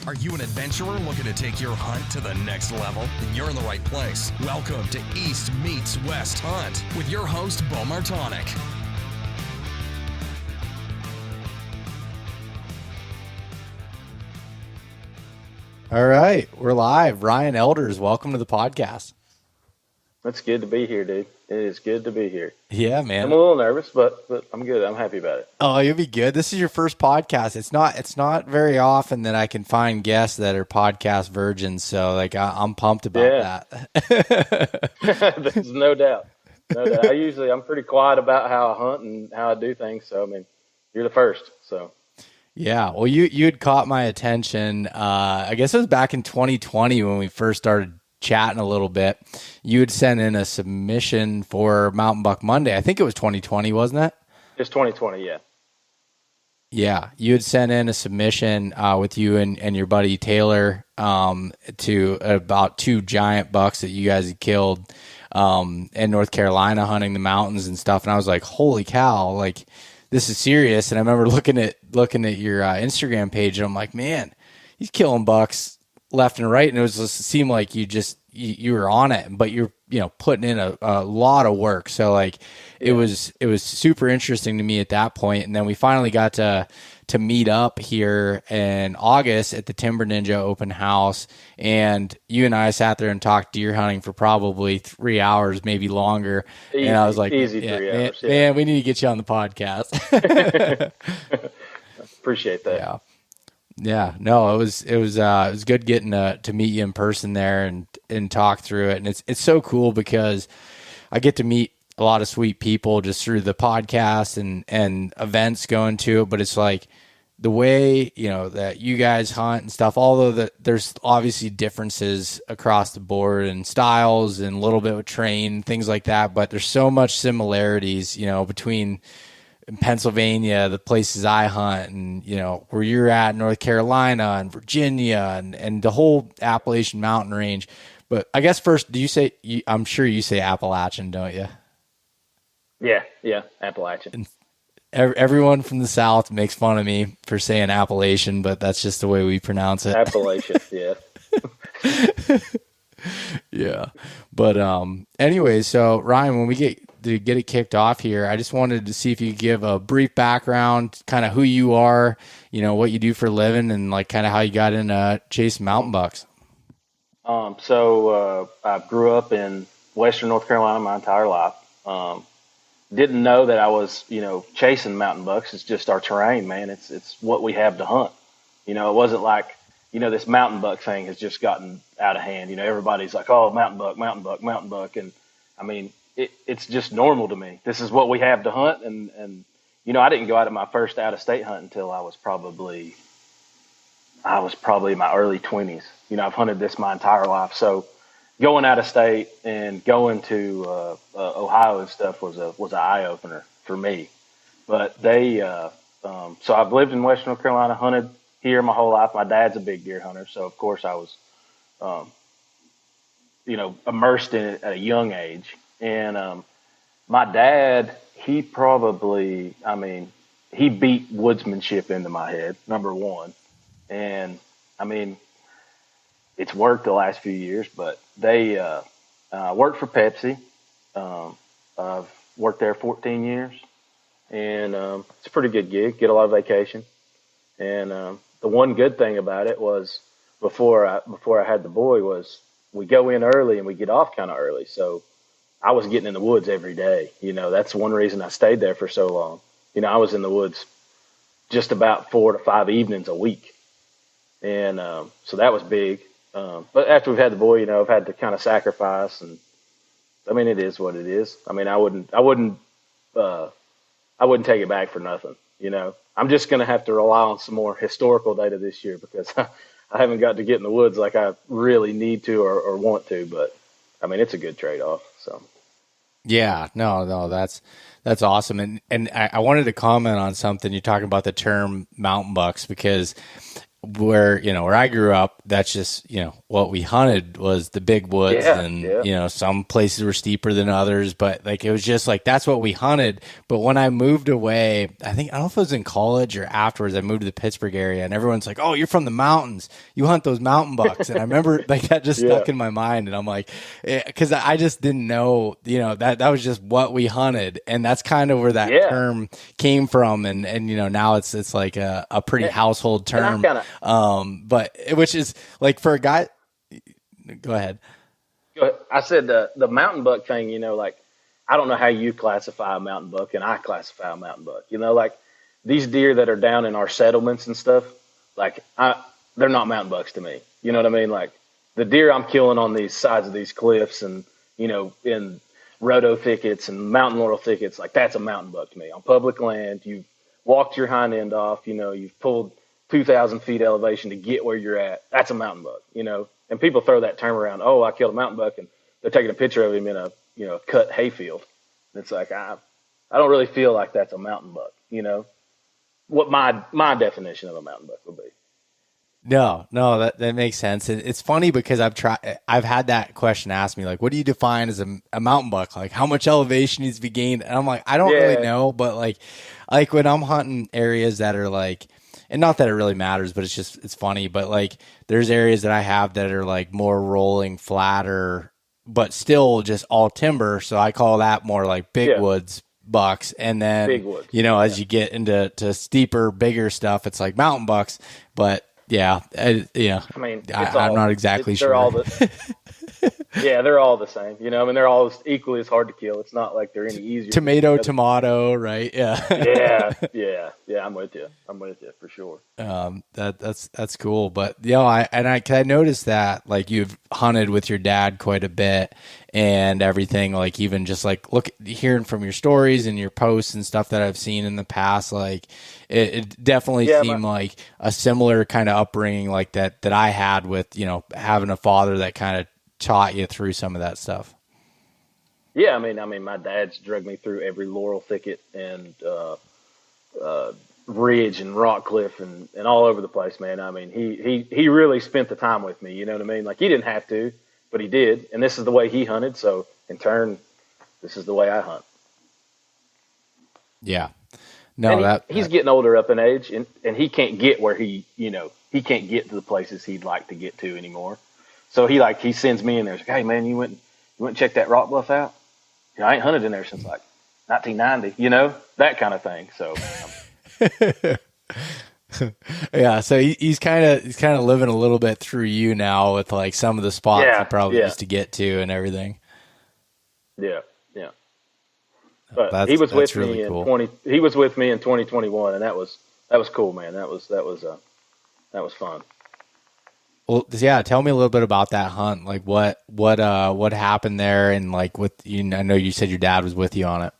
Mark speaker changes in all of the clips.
Speaker 1: Are you an adventurer looking to take your hunt to the next level? Then you're in the right place. Welcome to East Meets West Hunt with your host, Beau Martonik.
Speaker 2: All right, we're live. Ryan Elders, welcome to the podcast.
Speaker 3: It's good to be here, dude. It is good to be here.
Speaker 2: Yeah, man.
Speaker 3: I'm a little nervous, but I'm good. I'm happy about it.
Speaker 2: Oh, you'll be good. This is your first podcast. It's not very often that I can find guests that are podcast virgins. So I'm pumped about
Speaker 3: that. There's no doubt. No doubt. I'm pretty quiet about how I hunt and how I do things. So I mean, you're the first. So.
Speaker 2: Yeah, well, you had caught my attention. I guess it was back in 2020 when we first started chatting a little bit. You had sent in a submission for Mountain Buck Monday. I think it was 2020, wasn't it?
Speaker 3: It's 2020, yeah.
Speaker 2: Yeah, you had sent in a submission with you and your buddy Taylor to about 2 giant bucks that you guys had killed in North Carolina hunting the mountains and stuff. And I was like, holy cow, like this is serious. And I remember looking at your Instagram page, and I'm like, man, he's killing bucks left and right. And it seemed like you were on it, but you're putting in a lot of work. So like it was super interesting to me at that point. And then we finally got to meet up here in August at the Timber Ninja open house, and you and I sat there and talked deer hunting for probably 3 hours, maybe longer.
Speaker 3: Easy,
Speaker 2: and I was like,
Speaker 3: 3 hours.
Speaker 2: Man, we need to get you on the podcast.
Speaker 3: Appreciate that.
Speaker 2: Yeah, no, it was good getting to meet you in person there and talk through it. And it's so cool because I get to meet a lot of sweet people just through the podcast and events going to it. But it's like the way, that you guys hunt and stuff, although there's obviously differences across the board and styles and a little bit with train, things like that. But there's so much similarities, between Pennsylvania, the places I hunt, and where you're at, North Carolina and Virginia and the whole Appalachian mountain range. But I guess first, I'm sure you say Appalachian, don't you?
Speaker 3: Yeah, Appalachian.
Speaker 2: And everyone from the South makes fun of me for saying Appalachian, but that's just the way we pronounce it.
Speaker 3: Appalachian, yeah.
Speaker 2: Yeah. But anyway, so Ryan, when we get it kicked off here, I just wanted to see if you could give a brief background, kind of who you are, what you do for a living, and like kind of how you got into chasing mountain bucks.
Speaker 3: So I grew up in Western North Carolina my entire life. Didn't know that I was, chasing mountain bucks. It's just our terrain, man. It's what we have to hunt. It wasn't like, this mountain buck thing has just gotten out of hand. Everybody's like, oh, mountain buck. And I mean, it's just normal to me. This is what we have to hunt. And I didn't go out of my first out of state hunt until I was probably in my early 20s. I've hunted this my entire life. So going out of state and going to Ohio and stuff was an eye opener for me. But so I've lived in Western North Carolina, hunted here my whole life. My dad's a big deer hunter, so of course I was, immersed in it at a young age. And my dad, he beat woodsmanship into my head, number one. And I mean, it's worked the last few years, but they worked for Pepsi. I've worked there 14 years, and it's a pretty good gig. Get a lot of vacation, and the one good thing about it was before I had the boy was we go in early and we get off kind of early. So I was getting in the woods every day. That's one reason I stayed there for so long. I was in the woods just about 4 to 5 evenings a week, and so that was big. But after we've had the boy, I've had to kind of sacrifice, and I mean, it is what it is. I mean, I wouldn't take it back for nothing. I'm just going to have to rely on some more historical data this year because I haven't got to get in the woods like I really need to or want to. But I mean, it's a good trade-off. So.
Speaker 2: Yeah, no, that's awesome. And I wanted to comment on something. You're talking about the term mountain bucks because where, where I grew up, that's just, what we hunted was the big woods,
Speaker 3: Yeah,
Speaker 2: and,
Speaker 3: yeah.
Speaker 2: some places were steeper than others, but like, it was just like, that's what we hunted. But when I moved away, I don't know if it was in college or afterwards, I moved to the Pittsburgh area, and everyone's like, oh, you're from the mountains, you hunt those mountain bucks. And I remember like that just
Speaker 3: Yeah.
Speaker 2: stuck in my mind. And I'm like, cause I just didn't know, that was just what we hunted. And that's kind of where that
Speaker 3: Yeah.
Speaker 2: term came from. And, now it's like a pretty household term. But which is like for a guy, go ahead.
Speaker 3: I said the mountain buck thing, like I don't know how you classify a mountain buck, and I classify a mountain buck. Like these deer that are down in our settlements and stuff, like they're not mountain bucks to me. You know what I mean? Like the deer I'm killing on these sides of these cliffs and, in rhodo thickets and mountain laurel thickets, like that's a mountain buck to me. On public land, you've walked your hind end off, you've pulled 2,000 feet elevation to get where you're at. That's a mountain buck, and people throw that term around. Oh, I killed a mountain buck, and they're taking a picture of him in a, cut hayfield. And it's like, I don't really feel like that's a mountain buck, what my definition of a mountain buck would be.
Speaker 2: No, that makes sense. It's funny because I've had that question asked me, like, what do you define as a mountain buck? Like, how much elevation needs to be gained? And I'm like, I don't really know, but like when I'm hunting areas that are like, and not that it really matters, but it's funny, but like there's areas that I have that are like more rolling, flatter, but still just all timber. So I call that more like big woods bucks. And then, as you get into steeper, bigger stuff, it's like mountain bucks, but yeah. I mean, I'm not exactly sure.
Speaker 3: They're all the same. They're all equally as hard to kill. It's not like they're any easier.
Speaker 2: Tomato, right? Yeah.
Speaker 3: Yeah. I'm with you for sure.
Speaker 2: That's cool. But I noticed that like you've hunted with your dad quite a bit and everything. Like even just like hearing from your stories and your posts and stuff that I've seen in the past, like it definitely seemed like a similar kind of upbringing like that I had with having a father that kind of taught you through some of that stuff.
Speaker 3: Yeah, I mean, my dad's dragged me through every laurel thicket and ridge and rock cliff and all over the place, man. I mean, he really spent the time with me. You know what I mean? Like he didn't have to, but he did, and this is the way he hunted. So in turn, this is the way I hunt.
Speaker 2: Yeah, no,
Speaker 3: he's getting older up in age, and he can't get where he can't get to the places he'd like to get to anymore. So he sends me in there. He's like, hey man, you went and check that rock bluff out? I ain't hunted in there since like 1990, that kind of thing. So
Speaker 2: yeah, so he's kind of living a little bit through you now with like some of the spots he probably used to get to and everything.
Speaker 3: Yeah. But he was with me in 2021, and that was cool, man. That was fun.
Speaker 2: Well, yeah, tell me a little bit about that hunt. Like what happened there, and like I know you said your dad was with you on it.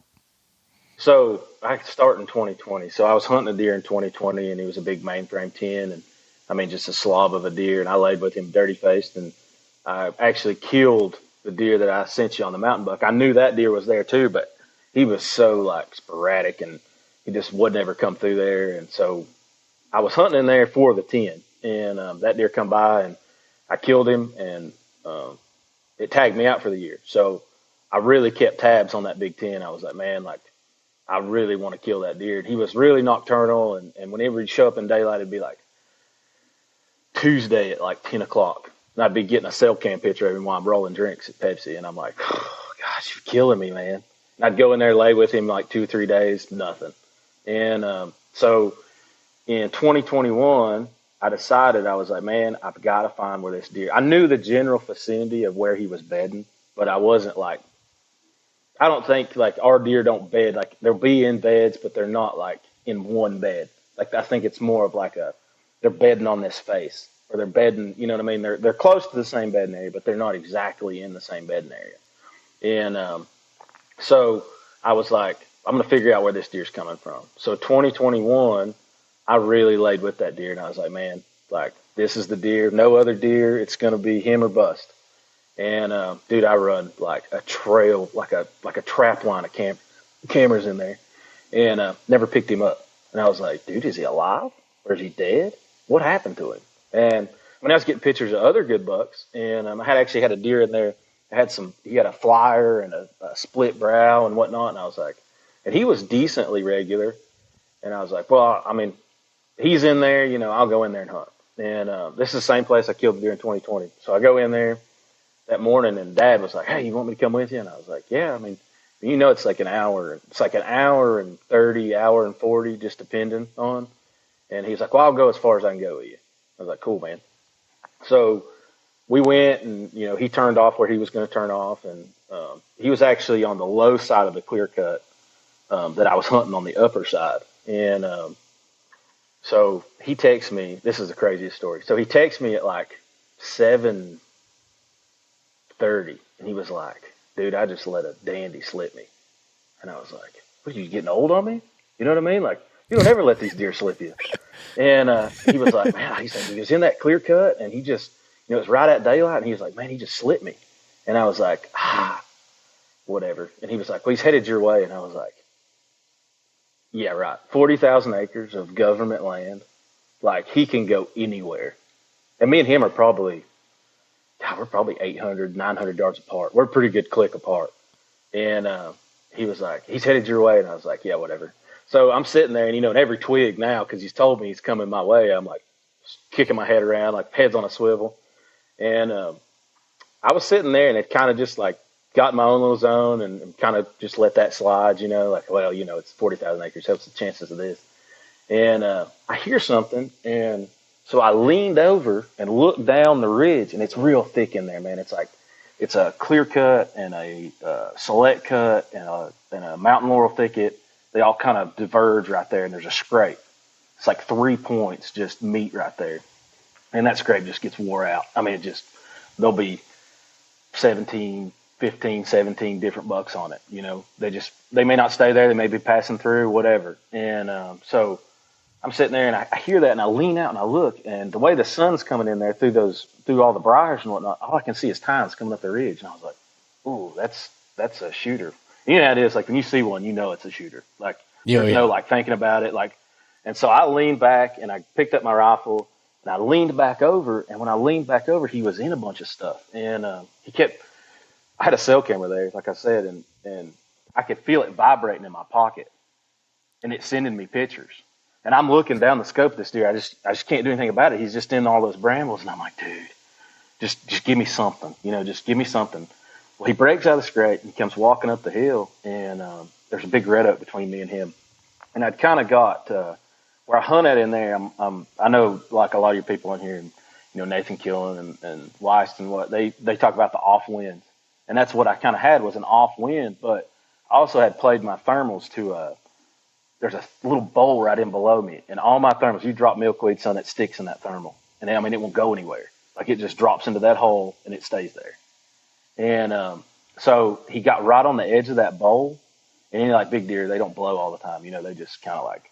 Speaker 3: So I started in 2020. So I was hunting a deer in 2020, and he was a big mainframe 10, and I mean just a slob of a deer. And I laid with him dirty faced, and I actually killed the deer that I sent you on the mountain buck. I knew that deer was there too, but he was so like sporadic, and he just would never come through there. And so I was hunting in there for the 10. And that deer come by, and I killed him, and it tagged me out for the year. So I really kept tabs on that big 10. I was like, man, like I really want to kill that deer. And he was really nocturnal, and whenever he'd show up in daylight, it'd be like Tuesday at like 10 o'clock. And I'd be getting a cell cam picture of him while I'm rolling drinks at Pepsi. And I'm like, oh, gosh, you're killing me, man. And I'd go in there, lay with him like 2 or 3 days, nothing. And so in 2021, I decided, I was like, man, I've got to find where this deer. I knew the general vicinity of where he was bedding, but I wasn't like, I don't think like our deer don't bed. Like they'll be in beds, but they're not like in one bed. Like I think it's more of like they're bedding on this face, or they're bedding, you know what I mean? They're close to the same bedding area, but they're not exactly in the same bedding area. And so I was like, I'm going to figure out where this deer's coming from. So 2021, I really laid with that deer, and I was like, man, like this is the deer, no other deer. It's going to be him or bust. And dude, I run like a trail, like a trap line of cameras in there, and never picked him up. And I was like, dude, is he alive or is he dead? what happened to him? And I was getting pictures of other good bucks, and I had actually had a deer in there. He had a flyer and a split brow and whatnot, and I was like, and he was decently regular, and I was like, well, I mean, he's in there, I'll go in there and hunt. And this is the same place I killed the deer in 2020. So I go in there that morning, and Dad was like, hey, you want me to come with you? And I was like, yeah, I mean, it's like an hour. It's like an hour and 30, hour and 40, just depending on. And he's like, well, I'll go as far as I can go with you. I was like, cool, man. So we went, and, he turned off where he was going to turn off. And he was actually on the low side of the clear cut that I was hunting on the upper side. And so he texts me. This is the craziest story. So he texts me at like 7:30, and he was like, dude, I just let a dandy slip me. And I was like, what, are you getting old on me? You know what I mean? Like, you don't ever let these deer slip you. And he was like, man, he said he was in that clear cut, and he just, it was right at daylight, and he was like, man, he just slipped me. And I was like, whatever. And he was like, well, he's headed your way. And I was like, yeah, right. 40,000 acres of government land. Like, he can go anywhere. And me and him are probably 800, 900 yards apart. We're a pretty good click apart. And he was like, he's headed your way. And I was like, yeah, whatever. So I'm sitting there, and, in every twig now, because he's told me he's coming my way, I'm like kicking my head around, like head's on a swivel. And I was sitting there, and it kind of just like got in my own little zone and kind of just let that slide, like, well, it's 40,000 acres. What's the chances of this? And I hear something. And so I leaned over and looked down the ridge, and it's real thick in there, man. It's like, it's a clear cut and a select cut and a mountain laurel thicket. They all kind of diverge right there, and there's a scrape. It's like 3 points just meet right there. And that scrape just gets wore out. I mean, there'll be 15, 17 different bucks on it. They may not stay there. They may be passing through, whatever. And so I'm sitting there, and I hear that, and I lean out and I look, and the way the sun's coming in there through all the briars and whatnot, all I can see is tines coming up the ridge. And I was like, ooh, that's a shooter. You know how it is, like when you see one, it's a shooter. Like, there's no like thinking about it. Like, and so I leaned back, and I picked up my rifle, and I leaned back over. And when I leaned back over, he was in a bunch of stuff. And I had a cell camera there, like I said, and I could feel it vibrating in my pocket, and it's sending me pictures. And I'm looking down the scope of this deer. I just can't do anything about it. He's just in all those brambles, and I'm like, dude, just give me something, just give me something. Well, he breaks out of the scrape, and he comes walking up the hill, and there's a big red oak between me and him. And I'd kind of got where I hunt at in there. I know, like a lot of your people in here, and Nathan Killen and Weist and what they talk about the off winds, and that's what I kind of had was an off wind. But I also had played my thermals to there's a little bowl right in below me, and all my thermals, you drop milkweed, son, it sticks in that thermal, and I mean it won't go anywhere. Like, it just drops into that hole and it stays there. And so he got right on the edge of that bowl, and like big deer, they don't blow all the time. They just kind of like,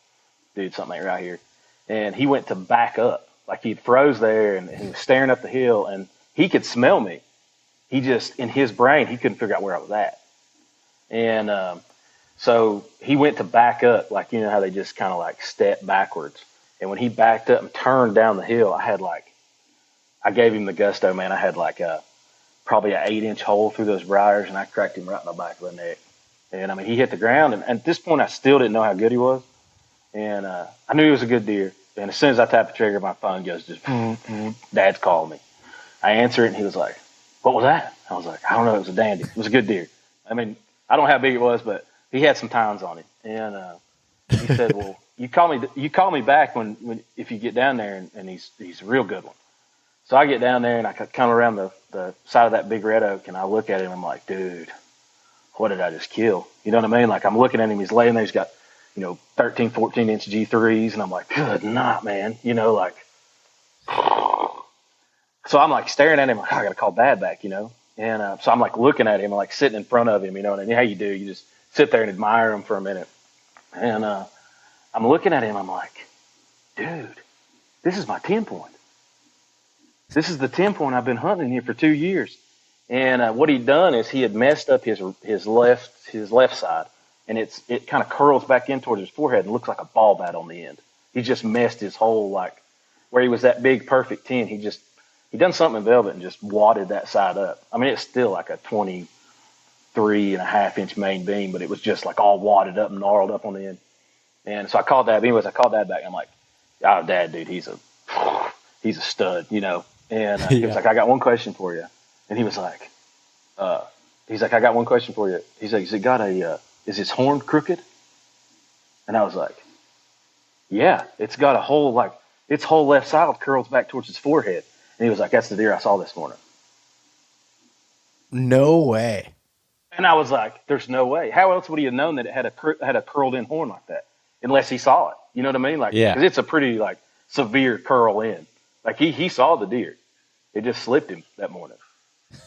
Speaker 3: dude, something ain't right here. And he went to back up, like he froze there, and he was staring up the hill, and he could smell me. He just, in his brain, he couldn't figure out where I was at. And so he went to back up, like, how they just kind of like step backwards. And when he backed up and turned down the hill, I gave him the gusto, man. I had like probably an 8-inch hole through those briars, and I cracked him right in the back of the neck. And I mean, he hit the ground, and at this point, I still didn't know how good he was. And I knew he was a good deer. And as soon as I tapped the trigger, my phone goes just, Dad's calling me. I answer it, and he was like, what was that? I was like, I don't know. It was a dandy. It was a good deer. I mean, I don't know how big it was, but he had some tines on him. And he said, well, you call me back if you get down there, and he's a real good one. So I get down there, and I come around the side of that big red oak, and I look at him, and I'm like, dude, what did I just kill? You know what I mean? Like, I'm looking at him, he's laying there, he's got, 13, 14-inch G3s, and I'm like, good night, man. Like, so I'm like staring at him, like, I got to call Dad back, And so I'm like looking at him, and like sitting in front of him, and how you do, you just sit there and admire him for a minute. And I'm looking at him, I'm like, dude, this is my 10 point. This is the 10 point I've been hunting here for 2 years. And what he'd done is he had messed up his left side, and it kind of curls back in towards his forehead and looks like a ball bat on the end. He just messed his whole where he was that big, perfect 10, he done something in velvet and just wadded that side up. I mean, it's still like a 23.5 inch main beam, but it was just like all wadded up and gnarled up on the end. And so I called Dad. Anyways, I called Dad back. I'm like, oh, Dad, dude, he's a stud, you know. And he was like, I got one question for you. And he was like, I got one question for you. He's like, is his horn crooked? And I was like, yeah, it's got a whole, like, its whole left side curls back towards his forehead. And he was like, that's the deer I saw this morning.
Speaker 2: No way.
Speaker 3: And I was like, there's no way. How else would he have known that it had a curled in horn like that? Unless he saw it. You know what I mean? Like, because it's a pretty, like, severe curl in. Like, he saw the deer. It just slipped him that morning.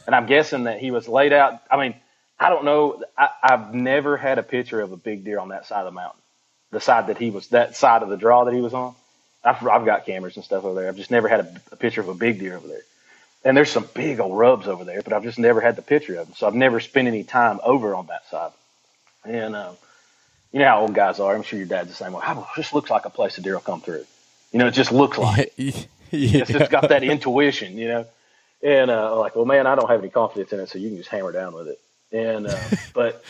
Speaker 3: And I'm guessing that he was laid out. I mean, I don't know. I've never had a picture of a big deer on that side of the mountain. The side that side of the draw that he was on. I've got cameras and stuff over there. I've just never had a picture of a big deer over there. And there's some big old rubs over there, but I've just never had the picture of them. So I've never spent any time over on that side. And you know how old guys are. I'm sure your dad's the same way. It just looks like a place a deer will come through. You know, it just looks like it. It's just got that intuition, you know. And like, well, man, I don't have any confidence in it, so you can just hammer down with it. And but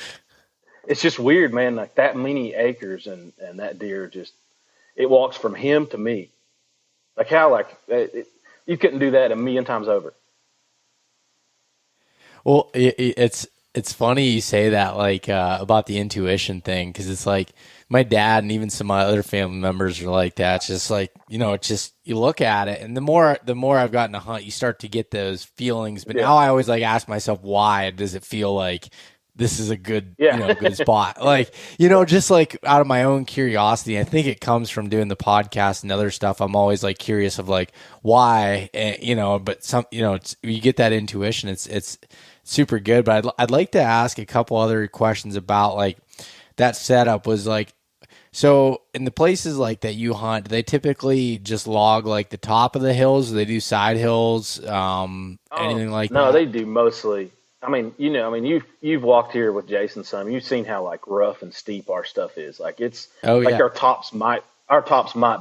Speaker 3: it's just weird, man. Like that many acres and that deer just it walks from him to me. Like how you couldn't do that a million times over.
Speaker 2: Well, it's funny you say that, like about the intuition thing, because it's like my dad and even some of my other family members are like that. It's just like, you know, it's just you look at it, and the more I've gotten to hunt, you start to get those feelings. But now I always like ask myself, why does it feel like this is a good, good spot? Like, you know, just like out of my own curiosity. I think it comes from doing the podcast and other stuff. I'm always like curious of like why, but some, you get that intuition. It's super good. But I'd like to ask a couple other questions about like that setup was like, so in the places like that you hunt, do they typically just log like the top of the hills? Do they do side hills? Anything like that?
Speaker 3: No, they do mostly. I mean, you've walked here with Jason some. You've seen how like rough and steep our stuff is. Like it's our tops might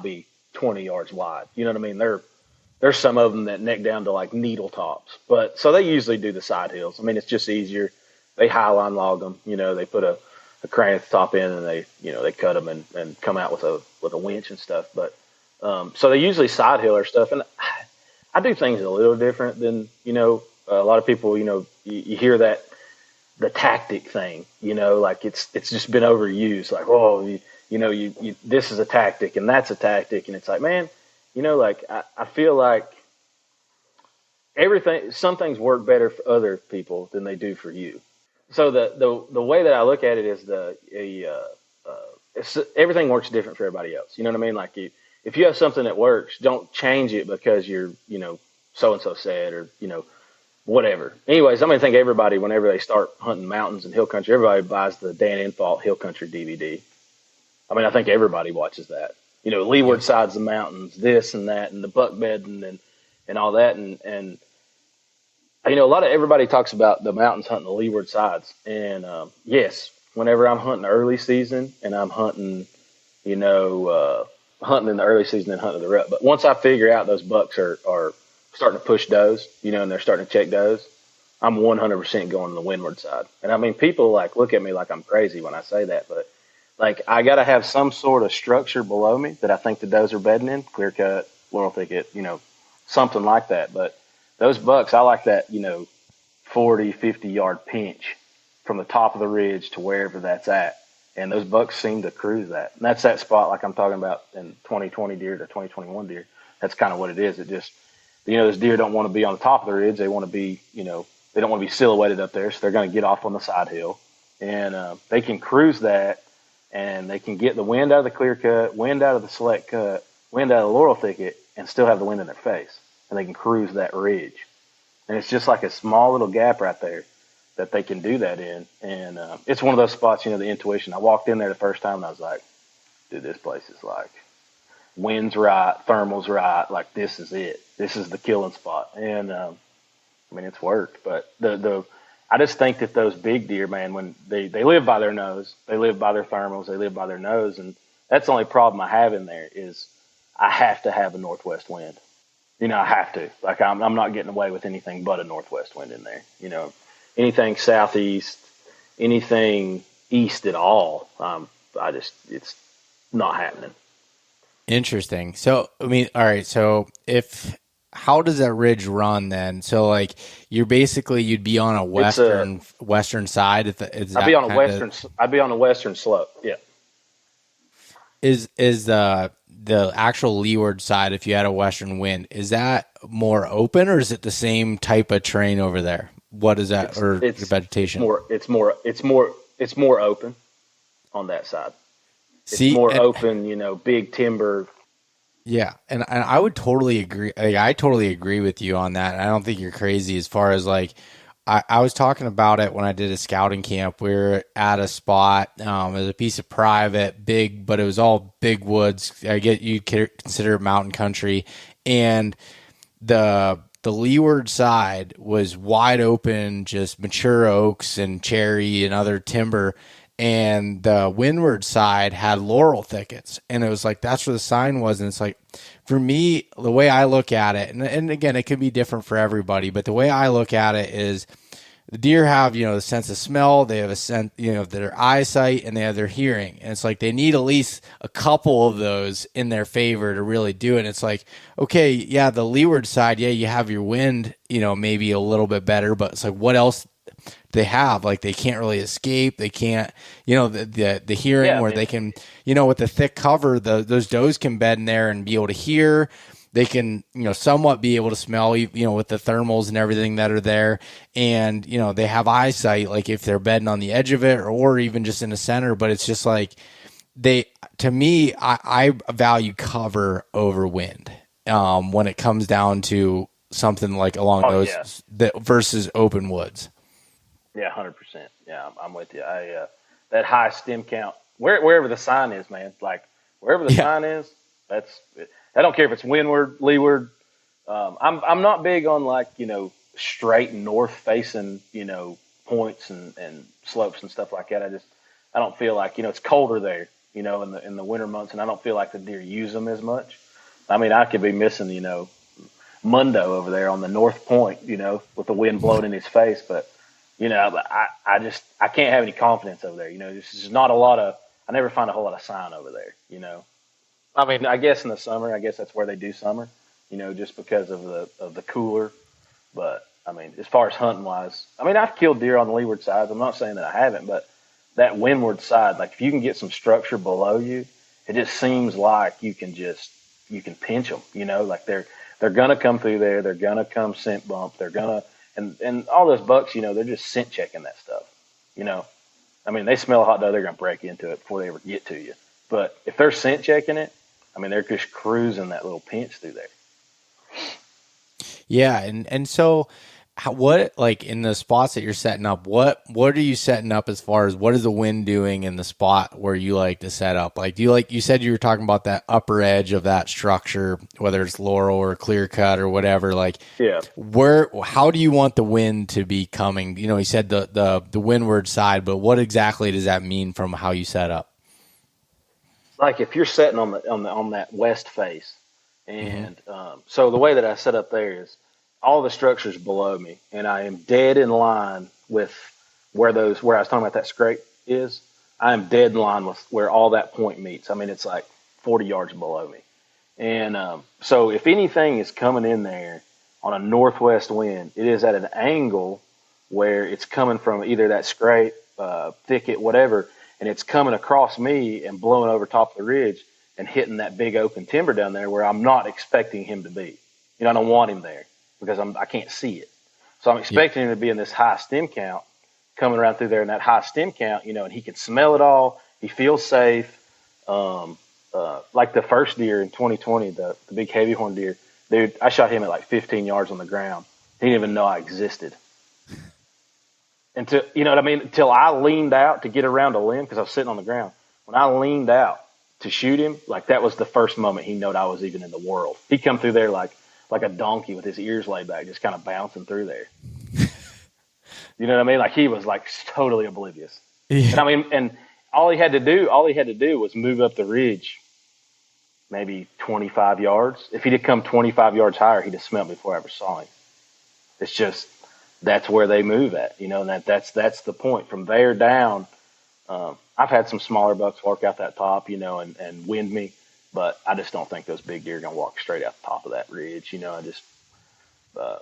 Speaker 3: be 20 yards wide. You know what I mean? There's some of them that neck down to like needle tops. But so they usually do the side hills. I mean, it's just easier. They highline log them. You know, they put a crane at the top end and they cut them and come out with a winch and stuff. But so they usually side hill our stuff. And I do things a little different than, a lot of people, you hear that the tactic thing, like it's just been overused. Like, oh, this is a tactic and that's a tactic. And it's like, man, like I feel like some things work better for other people than they do for you. So the way that I look at it is everything works different for everybody else. You know what I mean? Like if you have something that works, don't change it because you're, so-and-so said, or, whatever. Anyways, I think everybody, whenever they start hunting mountains and hill country, everybody buys the Dan Infalt Hill Country DVD. I think everybody watches that. Leeward sides of the mountains, this and that, and the buck bedding and all that. And everybody talks about the mountains hunting the leeward sides. And yes, whenever I'm hunting early season and I'm hunting, hunting in the early season and hunting the rut. But once I figure out those bucks are starting to push does, and they're starting to check does, I'm 100% going to the windward side. And people like look at me like I'm crazy when I say that, but like I got to have some sort of structure below me that I think the does are bedding in, clear cut, laurel thicket, something like that. But those bucks, I like that, 40, 50 yard pinch from the top of the ridge to wherever that's at. And those bucks seem to cruise that. And that's that spot like I'm talking about in 2020 deer to 2021 deer. That's kind of what it is. It just, those deer don't want to be on the top of the ridge. They want to be, they don't want to be silhouetted up there. So they're going to get off on the side hill. And they can cruise that, and they can get the wind out of the clear cut, wind out of the select cut, wind out of the laurel thicket, and still have the wind in their face. And they can cruise that ridge. And it's just like a small little gap right there that they can do that in. And it's one of those spots, the intuition. I walked in there the first time and I was like, dude, this place is like wind's right, thermal's right. Like this is it. This is the killing spot. And it's worked. But I just think that those big deer, man, when they live by their nose, they live by their thermals, they live by their nose. And that's the only problem I have in there is I have to have a northwest wind. I have to. Like I'm not getting away with anything but a northwest wind in there. Anything southeast, anything east at all. It's not happening.
Speaker 2: Interesting. So, I mean, all right. So how does that ridge run then? So like you'd be on a western side.
Speaker 3: I'd be on a western slope. Yeah.
Speaker 2: Is the actual leeward side, if you had a western wind, is that more open or is it the same type of terrain over there? What is that, it's vegetation?
Speaker 3: It's more open on that side. It's more open, big timber.
Speaker 2: Yeah, and I would totally agree. I totally agree with you on that. I don't think you're crazy as far as like I was talking about it when I did a scouting camp. We were at a spot. It was a piece of private, big, but it was all big woods. I get you consider it mountain country, and the leeward side was wide open, just mature oaks and cherry and other timber. And the windward side had laurel thickets, and it was like that's where the sign was. And it's like, for me, the way I look at it, and again, it could be different for everybody, but the way I look at it is the deer have the sense of smell, they have a sense their eyesight, and they have their hearing, and it's like they need at least a couple of those in their favor to really do it. And it's like, okay, yeah, the leeward side, yeah, you have your wind maybe a little bit better, but it's like, what else they have? Like they can't really escape, they can't the hearing where they can with the thick cover, those does can bed in there and be able to hear. They can somewhat be able to smell with the thermals and everything that are there, and they have eyesight, like if they're bedding on the edge of it or even just in the center. But it's just like to me, I value cover over wind when it comes down to something like along those versus open woods.
Speaker 3: Yeah, 100%. Yeah, I'm with you. That high stem count, wherever the sign is, man. Like wherever the sign is, that's it. I don't care if it's windward, leeward. I'm not big on like straight north facing points and slopes and stuff like that. I don't feel like it's colder there in the winter months, and I don't feel like the deer use them as much. I mean, I could be missing Mundo over there on the north point with the wind blowing in his face, but. I can't have any confidence over there. There's just not a lot of. I never find a whole lot of sign over there. I mean, I guess in the summer, I guess that's where they do summer. Just because of the cooler. But I mean, as far as hunting wise, I mean, I've killed deer on the leeward side. I'm not saying that I haven't, but that windward side, like if you can get some structure below you, it just seems like you can pinch them. Like they're gonna come through there. They're gonna come scent bump. They're gonna. And all those bucks, they're just scent checking that stuff. I mean, they smell a hot dog, they're going to break into it before they ever get to you. But if they're scent checking it, I mean, they're just cruising that little pinch through there.
Speaker 2: Yeah, and so what, like in the spots that you're setting up, what are you setting up as far as what is the wind doing in the spot where you like to set up? Like, do you you said you were talking about that upper edge of that structure, whether it's laurel or clear cut or whatever, like, yeah, how do you want the wind to be coming? You said the windward side, but what exactly does that mean from how you set up?
Speaker 3: Like if you're setting on that west face, and so the way that I set up there is, all the structures below me, and I am dead in line with where I was talking about that scrape is. I am dead in line with where all that point meets. I mean, it's like 40 yards below me. And so if anything is coming in there on a northwest wind, it is at an angle where it's coming from either that scrape, thicket, whatever, and it's coming across me and blowing over top of the ridge and hitting that big open timber down there where I'm not expecting him to be. I don't want him there, because I can't see it. So I'm expecting him to be in this high stem count coming around through there in that high stem count, and he can smell it all. He feels safe. Like the first deer in 2020, the big heavy horn deer, dude, I shot him at like 15 yards on the ground. He didn't even know I existed. Until, until I leaned out to get around a limb, because I was sitting on the ground. When I leaned out to shoot him, like that was the first moment he knowed I was even in the world. He come through there like a donkey with his ears laid back, just kind of bouncing through there. You know what I mean? Like he was like totally oblivious. Yeah. And I mean, and all he had to do was move up the ridge, maybe 25 yards. If he'd have come 25 yards higher, he'd have smelled me before I ever saw him. It's just, that's where they move at, you know, and that's the point. From there down, I've had some smaller bucks work out that top, you know, and wind me, but I just don't think those big deer are going to walk straight out the top of that ridge. You know,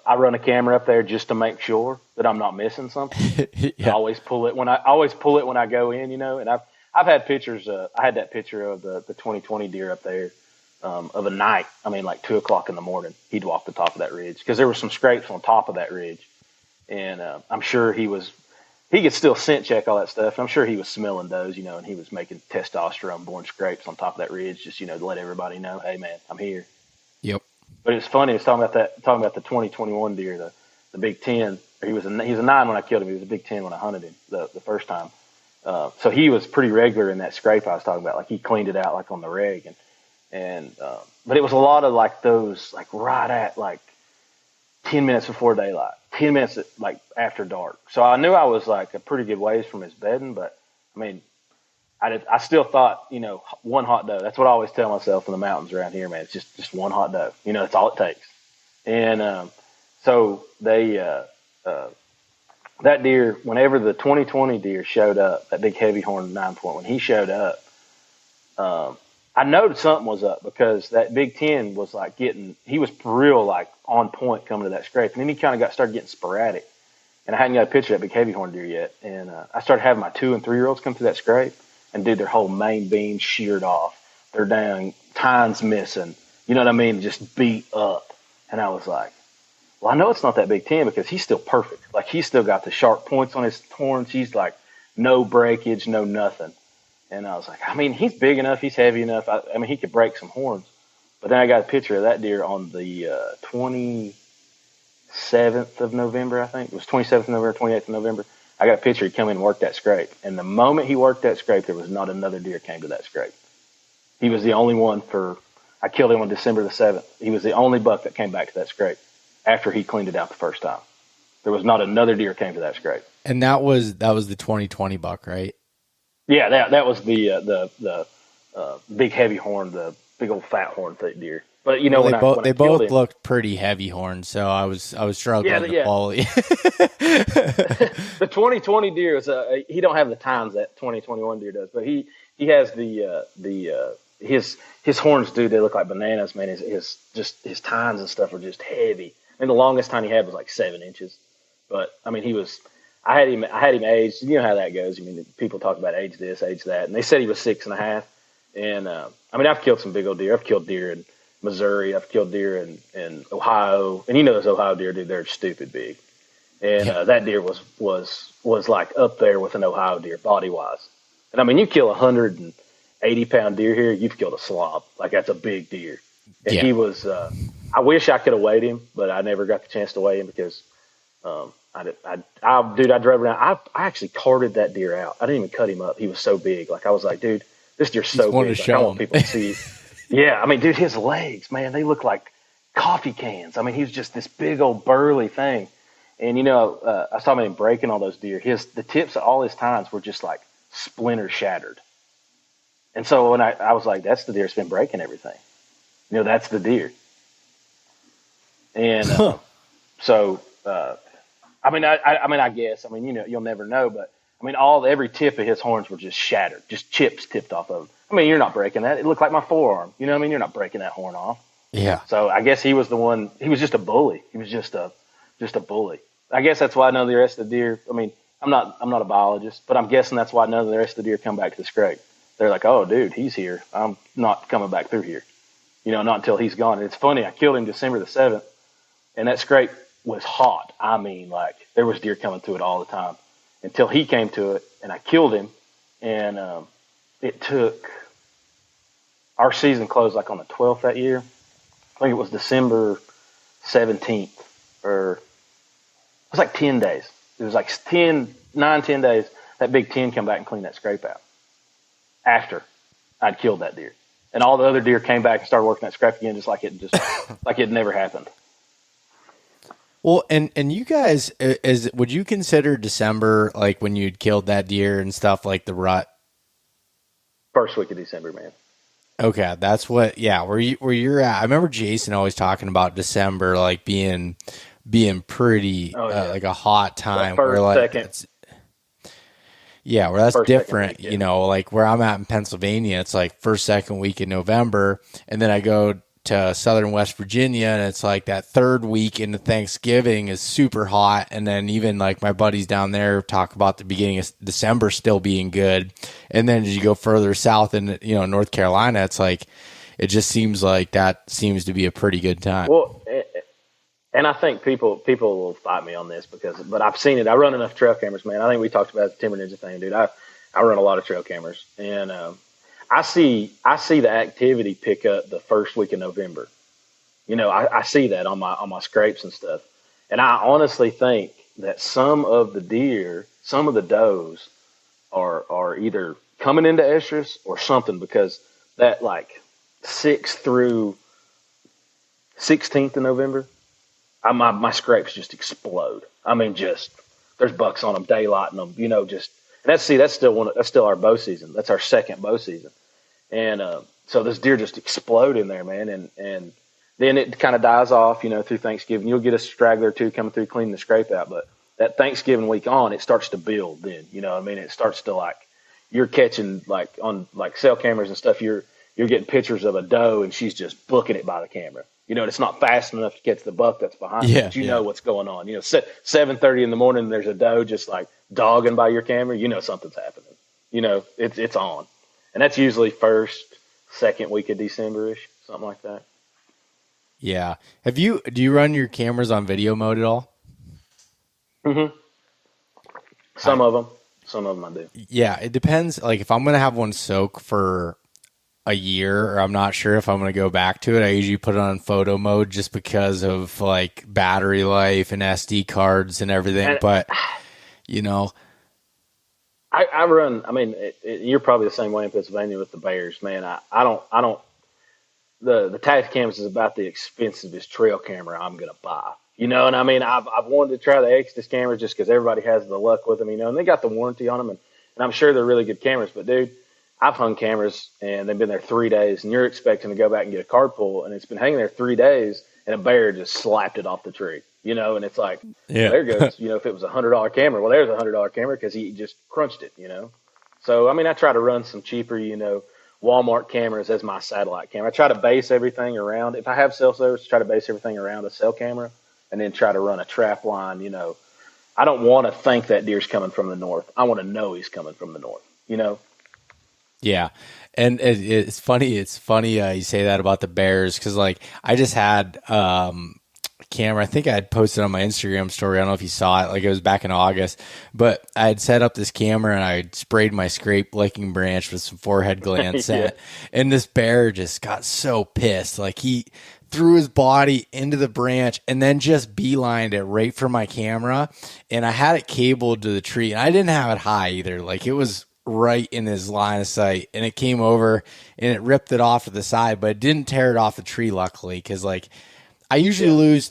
Speaker 3: I run a camera up there just to make sure that I'm not missing something.
Speaker 2: Yeah.
Speaker 3: I always pull it when I go in, you know, and I've had pictures. I had that picture of the 2020 deer up there, of a night. I mean, like 2:00 in the morning, he'd walk the top of that ridge because there were some scrapes on top of that ridge. And, I'm sure he could still scent check all that stuff. And I'm sure he was smelling those, you know, and he was making testosterone born scrapes on top of that ridge, just, you know, to let everybody know, hey man, I'm here.
Speaker 2: Yep.
Speaker 3: But it's funny. I was talking about the 2021 deer, the Big 10. He was a 9 when I killed him. He was a Big 10 when I hunted him the first time. So he was pretty regular in that scrape I was talking about. Like he cleaned it out like on the reg, but it was a lot of like those, like right at like 10 minutes before daylight, 10 minutes like after dark. So I knew I was like a pretty good ways from his bedding, but I mean, I still thought, you know, one hot doe. That's what I always tell myself in the mountains around here, man. It's just one hot doe. You know, that's all it takes. And so they that deer, whenever the 2020 deer showed up, that big heavy horn 9-point, when he showed up, I noticed something was up because that Big 10 was like he was real like on point coming to that scrape. And then he kind of started getting sporadic. And I hadn't got a picture of that big heavy horn deer yet. And I started having my 2- and 3-year-olds come through that scrape. And dude, their whole main beam sheared off. They're down, tines missing. You know what I mean? Just beat up. And I was like, well, I know it's not that Big 10 because he's still perfect. Like he's still got the sharp points on his horns. He's like no breakage, no nothing. And I was like, I mean, he's big enough. He's heavy enough. I mean, he could break some horns. But then I got a picture of that deer on the 27th of November, I think. It was 27th of November, 28th of November. I got a picture. He come in and worked that scrape. And the moment he worked that scrape, there was not another deer came to that scrape. He was the only one I killed him on December the 7th. He was the only buck that came back to that scrape after he cleaned it out the first time. There was not another deer came to that scrape.
Speaker 2: And that was the 2020 buck, right?
Speaker 3: Yeah, that was the big heavy horn, the big old fat horn thick deer. But you know,
Speaker 2: well,
Speaker 3: when
Speaker 2: they
Speaker 3: I
Speaker 2: both
Speaker 3: him,
Speaker 2: looked pretty heavy horns, so I was struggling to follow you.
Speaker 3: The 2020 deer is he don't have the tines that 2021 deer does, but he has his horns, dude. They look like bananas, man. His tines and stuff are just heavy. I mean, the longest tine he had was like 7 inches, but I mean, I had him aged. You know how that goes. I mean, people talk about age this, age that, and they said he was 6.5. And I mean, I've killed some big old deer. I've killed deer in Missouri. I've killed deer in Ohio, and you know those Ohio deer, dude, they're stupid big. And that deer was like up there with an Ohio deer body wise. And I mean, you kill 180-pound deer here, you've killed a slob. Like that's a big deer. And he was. I wish I could have weighed him, but I never got the chance to weigh him because I drove around. I actually carted that deer out. I didn't even cut him up. He was so big. Like I was like, dude, this deer's so big. Like, I want people to see. Yeah, I mean, dude, his legs, man, they look like coffee cans. I mean, he was just this big old burly thing. And you know, I was talking about him breaking all those deer. The tips of all his tines were just like splinter shattered. And so when I was like, that's the deer that's been breaking everything. You know, that's the deer. And so. I mean, I guess. I mean, you know, you'll never know, but I mean, every tip of his horns were just shattered, just chips tipped off of them. I mean, you're not breaking that. It looked like my forearm. You know what I mean? You're not breaking that horn off.
Speaker 2: Yeah.
Speaker 3: So I guess he was the one. He was just a bully. He was just a bully. I guess that's why none of the rest of the deer. I mean, I'm not a biologist, but I'm guessing that's why none of the rest of the deer come back to the scrape. They're like, oh, dude, he's here. I'm not coming back through here. You know, not until he's gone. And it's funny. I killed him December the 7th, and that scrape was hot. I mean, like there was deer coming to it all the time until he came to it, and I killed him. And it took our season closed like on the 12th that year. I think it was December 17th, or it was like 10 days. It was like 10 days. That Big 10 come back and clean that scrape out after I'd killed that deer, and all the other deer came back and started working that scrape again, like it never happened.
Speaker 2: Well, and you guys, would you consider December, like when you'd killed that deer and stuff, like the rut?
Speaker 3: First week of December, man.
Speaker 2: Okay, that's what. Yeah, where you're at. I remember Jason always talking about December like being pretty
Speaker 3: Oh yeah,
Speaker 2: like a hot
Speaker 3: that
Speaker 2: time where
Speaker 3: first,
Speaker 2: like
Speaker 3: second,
Speaker 2: that's yeah, where that's
Speaker 3: first, second
Speaker 2: different.
Speaker 3: week. Yeah.
Speaker 2: You know, like where I'm at in Pennsylvania, it's like first second week in November, and then I go to southern West Virginia, and it's like that third week into Thanksgiving is super hot, and then even like my buddies down there talk about the beginning of December still being good, and then as you go further south in North Carolina, it's like it just seems like that seems to be a pretty good time.
Speaker 3: Well, and I think people will fight me on this but I've seen it. I run enough trail cameras, man. I think we talked about the Timber Ninja thing, dude. I run a lot of trail cameras, and I see the activity pick up the first week of November. I see that on my scrapes and stuff, and I honestly think that some of the deer, some of the does, are either coming into estrus or something, because that like 6th through 16th of November, my scrapes just explode. I mean, just there's bucks on them, daylighting them. Just and that's still our bow season. That's our second bow season, and so this deer just explode in there, man, and then it kind of dies off, through Thanksgiving. You'll get a straggler or two coming through cleaning the scrape out, but that Thanksgiving week on, it starts to build. Then it starts to like you're catching like on like cell cameras and stuff. You're getting pictures of a doe and she's just booking it by the camera. It's not fast enough to catch the buck that's behind
Speaker 2: Yeah,
Speaker 3: it, but you know what's going on. 7:30 in the morning, there's a doe just like dogging by your camera. Something's happening. It's on, and that's usually first, second week of December-ish, something like that.
Speaker 2: Yeah. Do you run your cameras on video mode at all?
Speaker 3: Mm-hmm. Some of them I do.
Speaker 2: Yeah, it depends. Like if I'm going to have one soak for a year, or I'm not sure if I'm going to go back to it, I usually put it on photo mode just because of like battery life and SD cards and everything.
Speaker 3: And,
Speaker 2: but
Speaker 3: I run. I mean, you're probably the same way in Pennsylvania with the bears, man. I don't. The Tacticams is about the expensivest trail camera I'm gonna buy. And I mean, I've wanted to try the Exodus cameras just because everybody has the luck with them, and they got the warranty on them, and I'm sure they're really good cameras. But dude, I've hung cameras and they've been there 3 days, and you're expecting to go back and get a card pull, and it's been hanging there 3 days, and a bear just slapped it off the tree. And it's like,
Speaker 2: yeah.
Speaker 3: There goes, if it was $100 camera, well, there's $100 camera because he just crunched it. So I mean, I try to run some cheaper, Walmart cameras as my satellite camera. I try to base everything around, if I have cell service, try to base everything around a cell camera, and then try to run a trap line. I don't want to think that deer's coming from the north. I want to know he's coming from the north.
Speaker 2: Yeah. And it's funny. It's funny you say that about the bears, because like I just had a camera. I think I had posted on my Instagram story. I don't know if you saw it. Like it was back in August, but I had set up this camera and I sprayed my scrape licking branch with some forehead gland scent, and this bear just got so pissed. Like he threw his body into the branch and then just beelined it right for my camera. And I had it cabled to the tree, and I didn't have it high either. Like it was right in his line of sight, and it came over and it ripped it off to the side, but it didn't tear it off the tree, luckily, because like I usually lose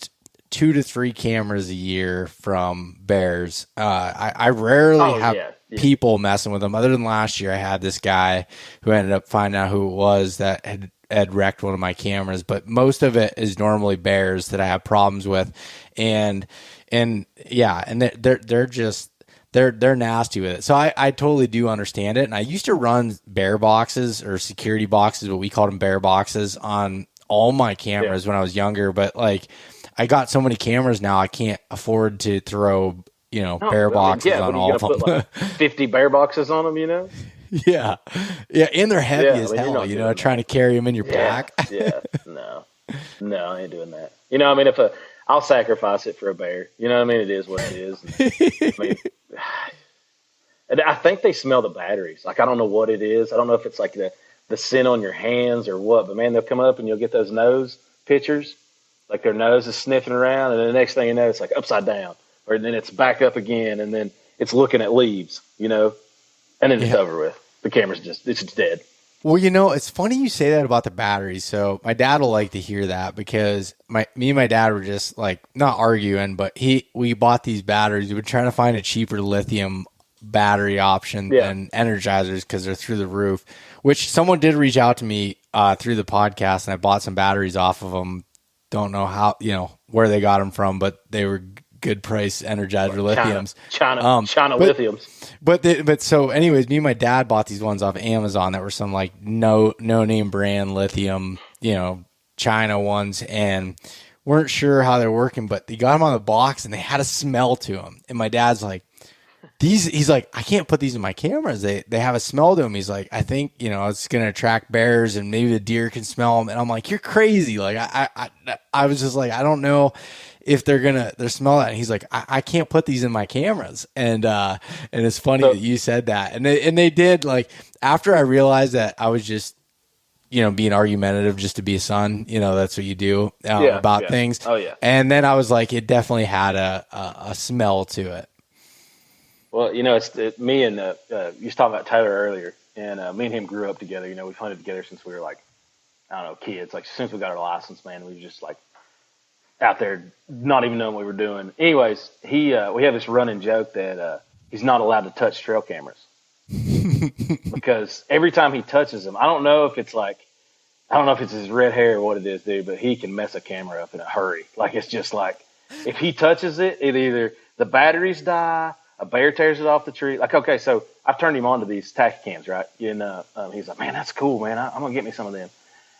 Speaker 2: 2 to 3 cameras a year from bears. I rarely have people messing with them. Other than last year, I had this guy who ended up finding out who it was that had wrecked one of my cameras, but most of it is normally bears that I have problems with, and they're just they're nasty with it. So I totally do understand it. And I used to run bear boxes or security boxes, but we called them bear boxes, on all my cameras when I was younger. But like I got so many cameras now, I can't afford to throw, bear boxes on all of them.
Speaker 3: Put like 50 bear boxes on them,
Speaker 2: Yeah. And they're heavy as hell, trying to carry them in your pack.
Speaker 3: No, I ain't doing that. I mean, I'll sacrifice it for a bear. I mean? It is what it is. I mean, I think they smell the batteries. Like, I don't know what it is. I don't know if it's like the scent on your hands or what, but man, they'll come up and you'll get those nose pictures. Like their nose is sniffing around, and then the next thing you know, it's like upside down, or then it's back up again, and then it's looking at leaves, and then it's over with. The camera's it's just dead.
Speaker 2: Well, it's funny you say that about the batteries. So my dad will like to hear that, because me and my dad were just like not arguing, but we bought these batteries. We were trying to find a cheaper lithium battery option than Energizers because they're through the roof. Which someone did reach out to me through the podcast, and I bought some batteries off of them. Don't know how, where they got them from, but they were good price Energizer lithiums.
Speaker 3: China lithiums.
Speaker 2: But so anyways, me and my dad bought these ones off Amazon that were some like no name brand lithium, China ones, and weren't sure how they're working, but they got them on the box and they had a smell to them. And my dad's like, he's like, I can't put these in my cameras. They have a smell to them. He's like, I think, it's going to attract bears and maybe the deer can smell them. And I'm like, you're crazy. Like, I was just like, I don't know if they're smell that. And he's like, I can't put these in my cameras. And it's funny that you said that. And they did. Like, after I realized that I was just, being argumentative just to be a son, that's what you do about things.
Speaker 3: Oh yeah.
Speaker 2: And then I was like, it definitely had a smell to it.
Speaker 3: Well, it's me and you was talking about Tyler earlier, and me and him grew up together. We've hunted together since we were like, I don't know, kids. Like since we got our license, man, we were just like out there, not even knowing what we were doing. Anyways, we have this running joke that he's not allowed to touch trail cameras because every time he touches them, I don't know if it's his red hair or what it is, dude, but he can mess a camera up in a hurry. Like it's just like if he touches it, either the batteries die. A bear tears it off the tree. Like, okay, so I've turned him on to these tack cams, right? And he's like, man, that's cool, man. I'm going to get me some of them.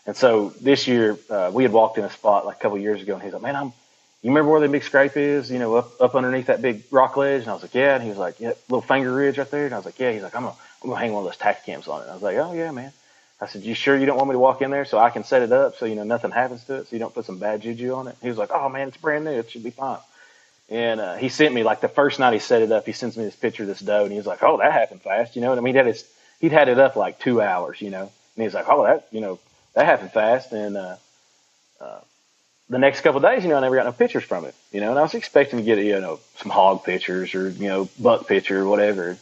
Speaker 3: And so this year, we had walked in a spot like a couple of years ago, and he's like, man, you remember where the big scrape is, up underneath that big rock ledge? And I was like, yeah. And he was like, yeah, little finger ridge right there. And I was like, yeah. He's like, I'm going to hang one of those tack cams on it. And I was like, oh, yeah, man. I said, you sure you don't want me to walk in there so I can set it up so, nothing happens to it, so you don't put some bad juju on it? He was like, oh, man, it's brand new. It should be fine. And he sent me, like, the first night he set it up, he sends me this picture of this doe, and he was like, oh, that happened fast, what I mean? He'd had it up like 2 hours, and he's like, oh, that happened fast. And the next couple of days, I never got no pictures from it, and I was expecting to get, some hog pictures or, buck picture or whatever.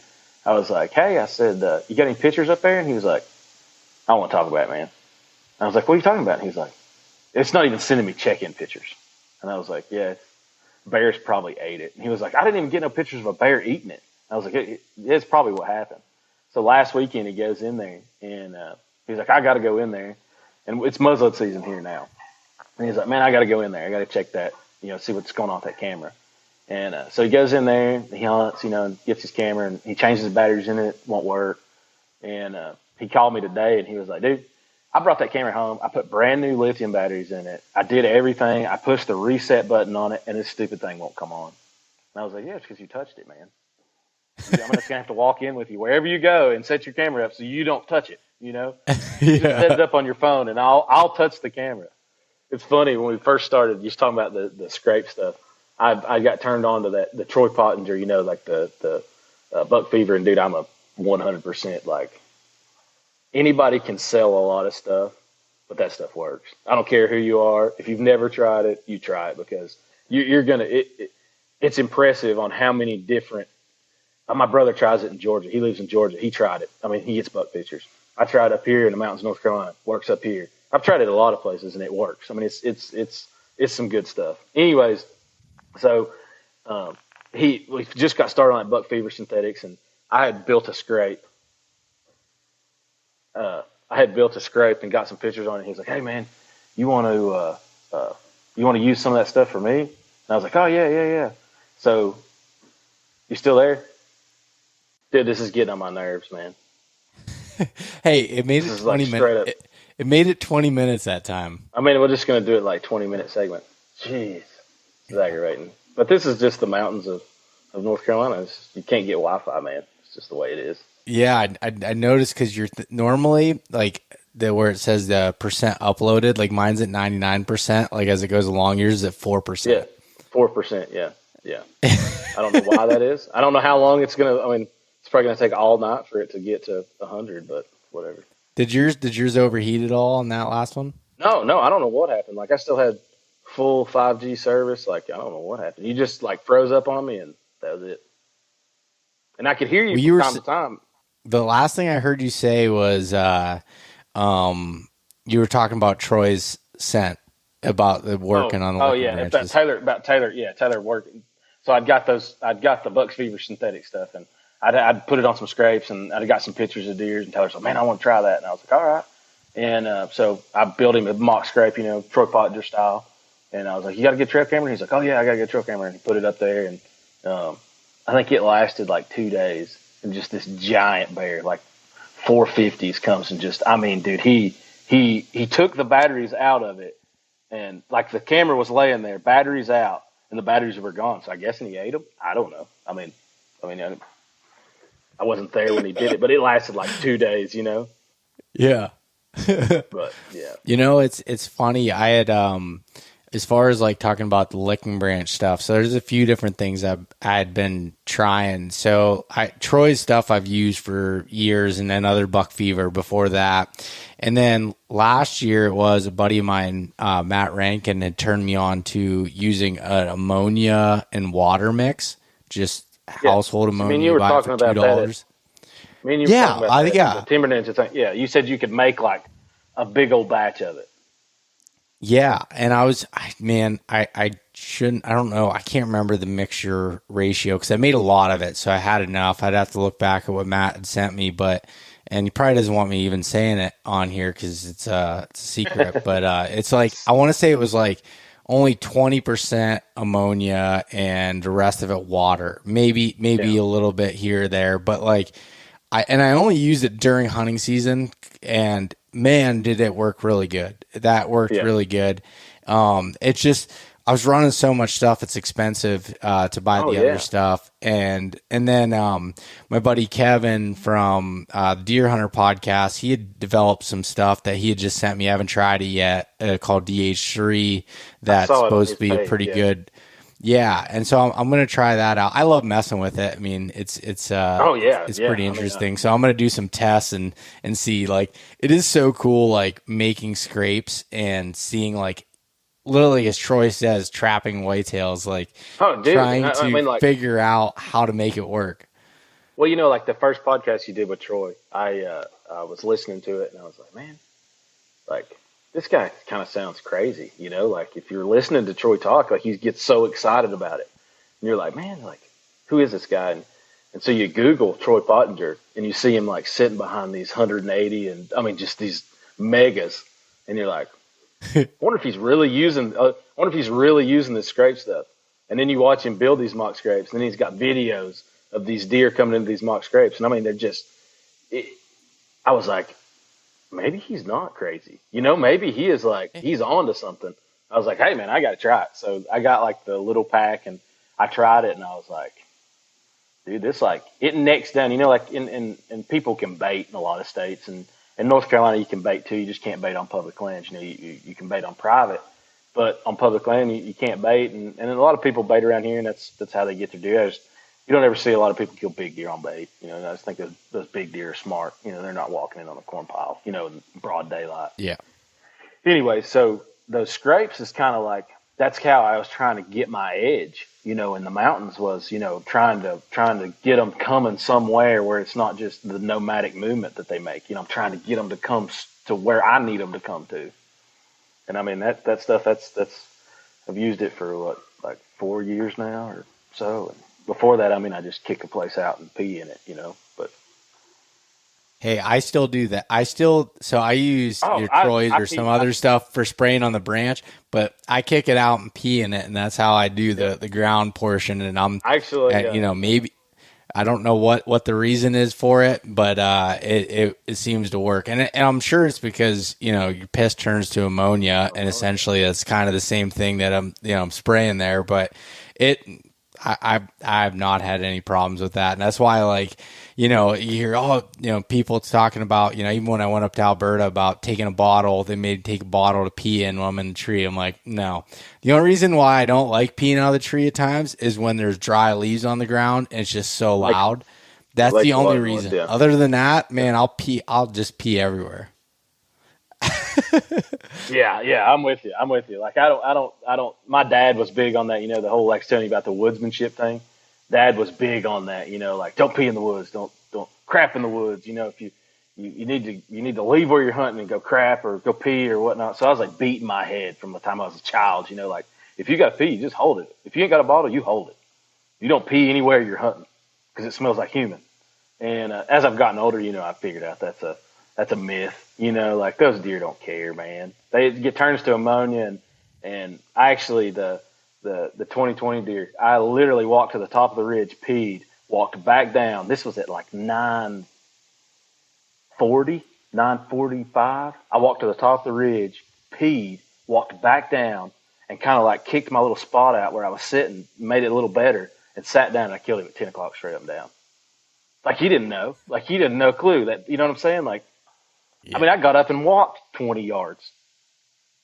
Speaker 3: I was like, hey, I said, you got any pictures up there? And he was like, I don't want to talk about it, man. And I was like, what are you talking about? And he's like, it's not even sending me check-in pictures. And I was like, yeah. Bears probably ate it. And he was like, I didn't even get no pictures of a bear eating it. I was like, it's probably what happened. So last weekend he goes in there and he's like, I got to go in there. And it's muzzleload season here now. And he's like, man, I got to go in there. I got to check that, see what's going on with that camera. And so he goes in there, he hunts, and gets his camera and he changes the batteries in it, won't work. And he called me today and he was like, dude, I brought that camera home. I put brand new lithium batteries in it. I did everything. I pushed the reset button on it, and this stupid thing won't come on. And I was like, yeah, it's because you touched it, man. I'm just going to have to walk in with you wherever you go and set your camera up so you don't touch it,
Speaker 2: Yeah.
Speaker 3: Just set it up on your phone, and I'll touch the camera. It's funny, when we first started, just talking about the scrape stuff, I got turned on to the Troy Pottinger, like the buck fever, and, dude, I'm a 100% like, anybody can sell a lot of stuff, but that stuff works. I don't care who you are. If you've never tried it, you try it because you're going to – it's impressive on how many different – my brother tries it in Georgia. He lives in Georgia. He tried it. I mean, he gets buck pictures. I tried up here in the mountains of North Carolina. Works up here. I've tried it a lot of places, and it works. I mean, it's some good stuff. Anyways, so we just got started on that buck fever synthetics, and I had built a scrape. And got some pictures on it. He's like, hey man, you want to use some of that stuff for me? And I was like, oh yeah. So you still there? Dude, this is getting on my nerves, man.
Speaker 2: Hey, it made it 20 minutes. It made it 20 minutes that time.
Speaker 3: I mean, we're just going to do it like 20-minute segment. Jeez, it's aggravating. But this is just the mountains of North Carolina. You can't get Wi-Fi, man. It's just the way it is.
Speaker 2: Yeah, I noticed because you're normally like where it says the percent uploaded, like mine's at 99%. Like as it goes along, yours is at 4%.
Speaker 3: Yeah, 4%. Yeah. I don't know why that is. I don't know how long it's gonna. I mean, it's probably gonna take all night for it to get to 100, but whatever.
Speaker 2: Did yours overheat at all on that last one?
Speaker 3: No. I don't know what happened. Like I still had full 5G service. Like I don't know what happened. You just like froze up on me, and that was it. And I could hear you from time to time.
Speaker 2: The last thing I heard you say was you were talking about Troy's scent, about the working on the branches.
Speaker 3: About Taylor, yeah, Taylor working. So I'd got the Bucks Fever synthetic stuff, and I'd put it on some scrapes, and I'd got some pictures of deers, and Taylor's like, man, I want to try that. And I was like, all right. And so I built him a mock scrape, Troy Pottinger style. And I was like, "You got a good trail camera?" He's like, "Oh yeah, I got a good trail camera." And he put it up there, and I think it lasted like 2 days. And just this giant bear, like 450s, comes and just, I mean, dude, he took the batteries out of it, and like the camera was laying there, batteries out, and the batteries were gone. So I guess he ate them. I don't know. I wasn't there when he did it, but it lasted like 2 days,
Speaker 2: Yeah.
Speaker 3: But yeah,
Speaker 2: it's funny. I had as far as like talking about the licking branch stuff. So there's a few different things I'd been trying. So Troy's stuff I've used for years, and then other buck fever before that. And then last year it was a buddy of mine, Matt Rankin, had turned me on to using an ammonia and water mix, just household ammonia.
Speaker 3: I mean, you were talking about
Speaker 2: $2.
Speaker 3: The Timber Ninja thing. Yeah, you said you could make like a big old batch of it.
Speaker 2: Yeah, and I shouldn't, I don't know, I can't remember the mixture ratio because I made a lot of it, so I had enough. I'd have to look back at what Matt had sent me, and he probably doesn't want me even saying it on here because it's a secret, but it's like, I want to say it was like only 20% ammonia and the rest of it water, maybe a little bit here or there, but like, I only used it during hunting season, and man, did it work really good. That worked really good. It's just, I was running so much stuff. It's expensive to buy the other stuff. And then my buddy Kevin from the Deer Hunter podcast, he had developed some stuff that he had just sent me. I haven't tried it yet, called DH3. That's supposed to be a pretty good. Yeah, and so I'm going to try that out. I love messing with it. I mean, it's pretty interesting. So I'm going to do some tests and see, like, it is so cool, like making scrapes and seeing, like, literally, as Troy says, trapping whitetails, like trying to figure out how to make it work.
Speaker 3: Well, like the first podcast you did with Troy, I was listening to it and I was like, man, like, this guy kind of sounds crazy, like if you're listening to Troy talk, like he gets so excited about it and you're like, man, like, who is this guy? And so you Google Troy Pottinger and you see him like sitting behind these 180 and I mean, just these megas. And you're like, wonder if he's really using this scrape stuff. And then you watch him build these mock scrapes and then he's got videos of these deer coming into these mock scrapes. And I mean, I was like, maybe he's not crazy. Maybe he is like, he's on to something. I was like, hey, man, I got to try it. So I got like the little pack and I tried it and I was like, dude, this like, it necks down, like and people can bait in a lot of states. And in North Carolina, you can bait too. You just can't bait on public lands. You can bait on private, but on public land, you can't bait. And a lot of people bait around here and that's how they get their deer. You don't ever see a lot of people kill big deer on bait. I just think those big deer are smart. They're not walking in on a corn pile, in broad daylight.
Speaker 2: Yeah.
Speaker 3: Anyway, so those scrapes is kind of like, that's how I was trying to get my edge, in the mountains was, trying to get them coming somewhere where it's not just the nomadic movement that they make. I'm trying to get them to come to where I need them to come to. And I mean, that stuff, I've used it for like 4 years now or so. And before that, I mean, I just kick the place out and pee in it, but.
Speaker 2: Hey, I still do that. I use your Troy's or some other stuff for spraying on the branch, but I kick it out and pee in it, and that's how I do the ground portion. And I'm actually, maybe I don't know what the reason is for it, but it seems to work, and I'm sure it's because your piss turns to ammonia, and essentially it's kind of the same thing that I'm spraying there, but I've not had any problems with that. And that's why, like, you hear, people talking about, even when I went up to Alberta about taking a bottle, they made me take a bottle to pee in when I'm in the tree. I'm like, no. The only reason why I don't like peeing out of the tree at times is when there's dry leaves on the ground and it's just so loud. That's the only reason. Yeah. Other than that, man, I'll just pee everywhere.
Speaker 3: Yeah, I'm with you. Like, I don't, my dad was big on that, the whole, like, telling you about the woodsmanship thing. Dad was big on that, like, don't pee in the woods, don't crap in the woods. If you need to leave where you're hunting and go crap or go pee or whatnot. So I was like beating my head from the time I was a child, like, if you got to pee, you just hold it. If you ain't got a bottle, you hold it. You don't pee anywhere you're hunting because it smells like human. And as I've gotten older, I figured out that's that's a myth. You know, like those deer don't care, man. They get turns to ammonia, and I actually the 2020 deer, I literally walked to the top of the ridge, peed, walked back down. This was at like 9:40, 9:45. I walked to the top of the ridge, peed, walked back down, and kind of like kicked my little spot out where I was sitting, made it a little better, and sat down, and I killed him at 10 o'clock straight up and down. Like he didn't know. Like he didn't know clue that, you know what I'm saying? Like,
Speaker 2: Yeah.
Speaker 3: I mean, I got up and walked 20 yards.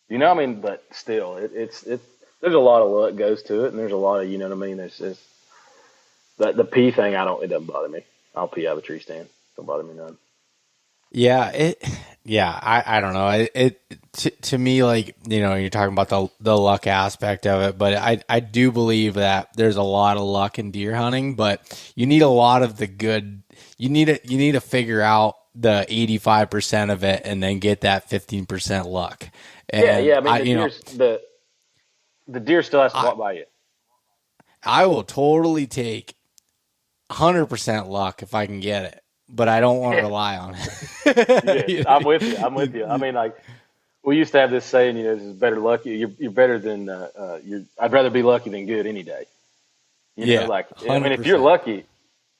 Speaker 3: You know what I mean? But still, it's there's a lot of luck goes to it, and there's a lot of, you know what I mean? There's the pee thing. It doesn't bother me. I'll pee out of a tree stand. Don't bother me none.
Speaker 2: Yeah, I don't know. To me, like, you know, you're talking about the luck aspect of it, but I do believe that there's a lot of luck in deer hunting, but you need a lot of the good. You need to figure out the 85% of it and then get that 15% luck. And
Speaker 3: Yeah. I mean, the deer still has to walk by you.
Speaker 2: I will totally take 100% luck if I can get it, but I don't want to rely on it.
Speaker 3: Yeah, I'm with you. I mean, like, we used to have this saying, you know, this is better lucky. You're better than I'd rather be lucky than good any day. You know, like, 100%. I mean, if you're lucky,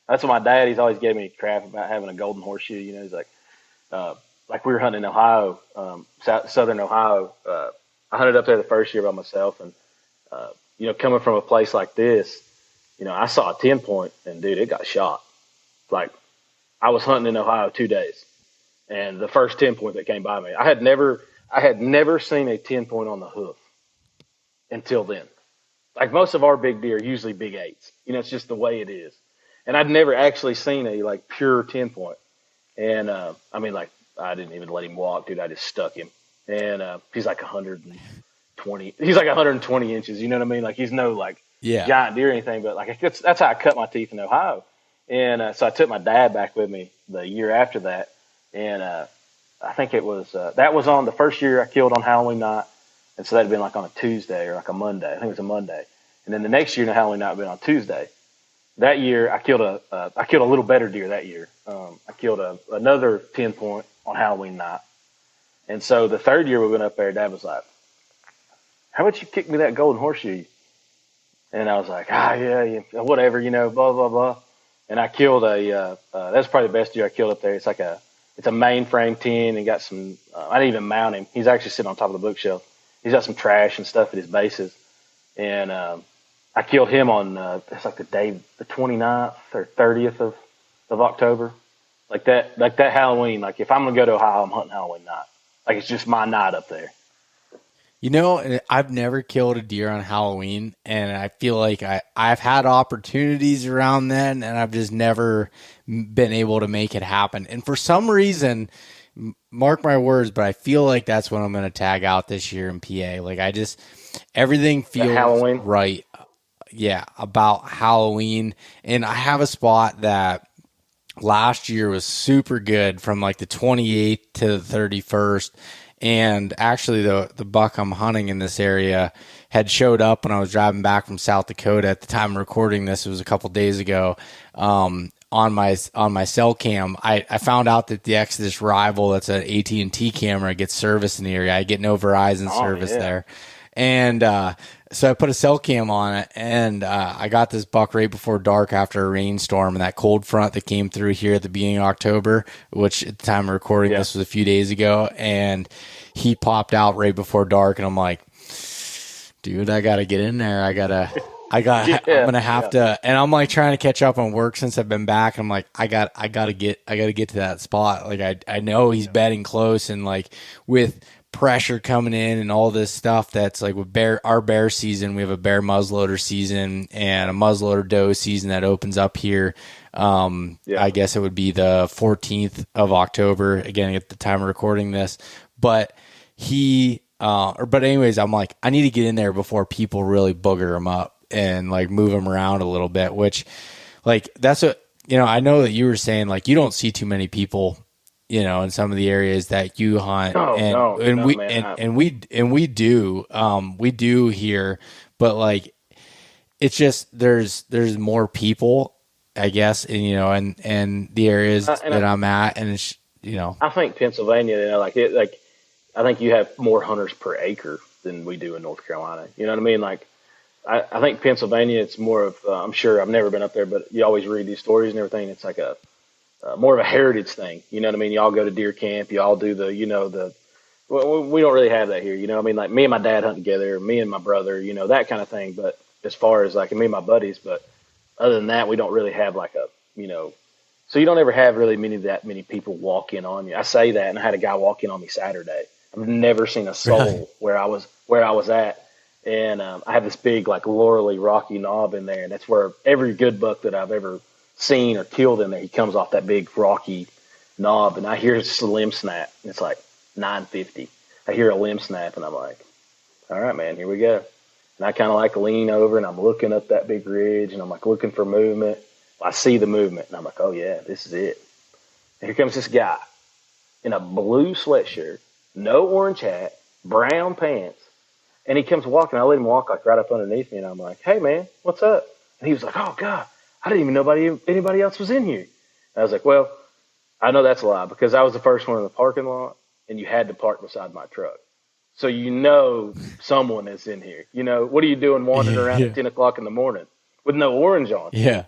Speaker 3: that's what my dad, he's always gave me crap about having a golden horseshoe. You know, he's like we were hunting in Ohio, southern Ohio. I hunted up there the first year by myself, and you know, coming from a place like this, you know, I saw a 10 point, and dude, it got shot. Like, I was hunting in Ohio 2 days, and the first 10 point that came by me, I had never seen a 10 point on the hoof until then. Like, most of our big deer are usually big 8s. You know, it's just the way it is. And I'd never actually seen a like pure 10 point. And I mean, like, I didn't even let him walk, dude. I just stuck him. And he's like 120. He's like 120 inches. You know what I mean? Like, he's no like giant deer or anything, but like that's how I cut my teeth in Ohio. And so I took my dad back with me the year after that. And I think it was that was on the first year I killed on Halloween night. And so that'd been like on a Tuesday or like a Monday. I think it was a Monday. And then the next year, Halloween night had been on Tuesday. That year, I killed a little better deer that year. I killed another 10 point on Halloween night. And so the third year we went up there, Dad was like, how about you kick me that golden horseshoe? And I was like, yeah, whatever, you know, blah, blah, blah. And I killed that's probably the best deer I killed up there. It's a mainframe 10 and got some, I didn't even mount him. He's actually sitting on top of the bookshelf. He's got some trash and stuff at his bases. And I killed him on, it's like the 29th or 30th of October. Like that Halloween, like if I'm going to go to Ohio, I'm hunting Halloween night. Like, it's just my night up there.
Speaker 2: You know, I've never killed a deer on Halloween, and I feel like I've had opportunities around then, and I've just never been able to make it happen. And for some reason, mark my words, but I feel like that's when I'm going to tag out this year in PA. Like, everything feels right. Yeah, about Halloween. And I have a spot that last year was super good from like the 28th to the 31st. And actually the buck I'm hunting in this area had showed up when I was driving back from South Dakota. At the time of recording this, it was a couple days ago. On my cell cam, I found out that the Exodus Rival, that's an AT&T camera, gets service in the area. I get no Verizon service there. And so I put a cell cam on it, and I got this buck right before dark after a rainstorm and that cold front that came through here at the beginning of October, which at the time of recording this was a few days ago. And he popped out right before dark, and I'm like, dude, I got to get in there. I'm going to have to, and I'm like trying to catch up on work since I've been back. I'm like, I got to get to that spot. Like, I know he's bedding close, and like with pressure coming in and all this stuff, that's like with our bear season, we have a bear muzzleloader season and a muzzleloader doe season that opens up here. I guess it would be the 14th of October, again, at the time of recording this, but but anyways, I'm like, I need to get in there before people really booger him up and like move him around a little bit, which like, that's what, you know, I know that you were saying like, you don't see too many people, you know, in some of the areas that you hunt, we do here, but like, it's just, there's more people, I guess, and, you know, and the areas that I'm at, and
Speaker 3: I think Pennsylvania, like I think you have more hunters per acre than we do in North Carolina. You know what I mean? Like, I think Pennsylvania, it's more of, I'm sure I've never been up there, but you always read these stories and everything. It's like a more of a heritage thing. You know what I mean? Y'all go to deer camp. You all do well, we don't really have that here. You know what I mean? Like me and my dad hunt together, me and my brother, that kind of thing. But as far as like me and my buddies, but other than that, we don't really have like so you don't ever have really that many people walk in on you. I say that, and I had a guy walk in on me Saturday. I've never seen a soul
Speaker 2: Really?
Speaker 3: where I was at. And I have this big, like, laurely rocky knob in there, and that's where every good buck that I've ever seen or killed in there, he comes off that big rocky knob, and I hear a limb snap, and it's like 950. I hear a limb snap, and I'm like, all right, man, here we go. And I kind of like lean over, and I'm looking up that big ridge, and I'm like looking for movement. I see the movement, and I'm like, oh, yeah, this is it. And here comes this guy in a blue sweatshirt, no orange hat, brown pants. And he comes walking. I let him walk like right up underneath me, and I'm like, "Hey, man, what's up?" And he was like, "Oh God, I didn't even know anybody else was in here." And I was like, "Well, I know that's a lie because I was the first one in the parking lot, and you had to park beside my truck, so someone is in here. What are you doing wandering around at 10 o'clock in the morning with no orange on?"
Speaker 2: Yeah.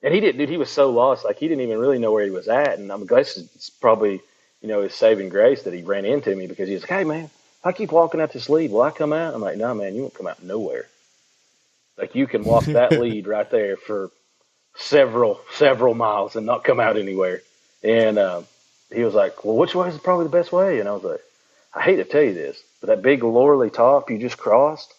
Speaker 3: And he did, dude. He was so lost, like he didn't even really know where he was at. And I'm glad it's probably his saving grace that he ran into me because he was like, "Hey, man, I keep walking out this lead. Will I come out?" I'm like, "No, man, you won't come out nowhere. Like you can walk that lead right there for several miles and not come out anywhere." And he was like, "Well, which way is probably the best way?" And I was like, "I hate to tell you this, but that big Lorley top you just crossed,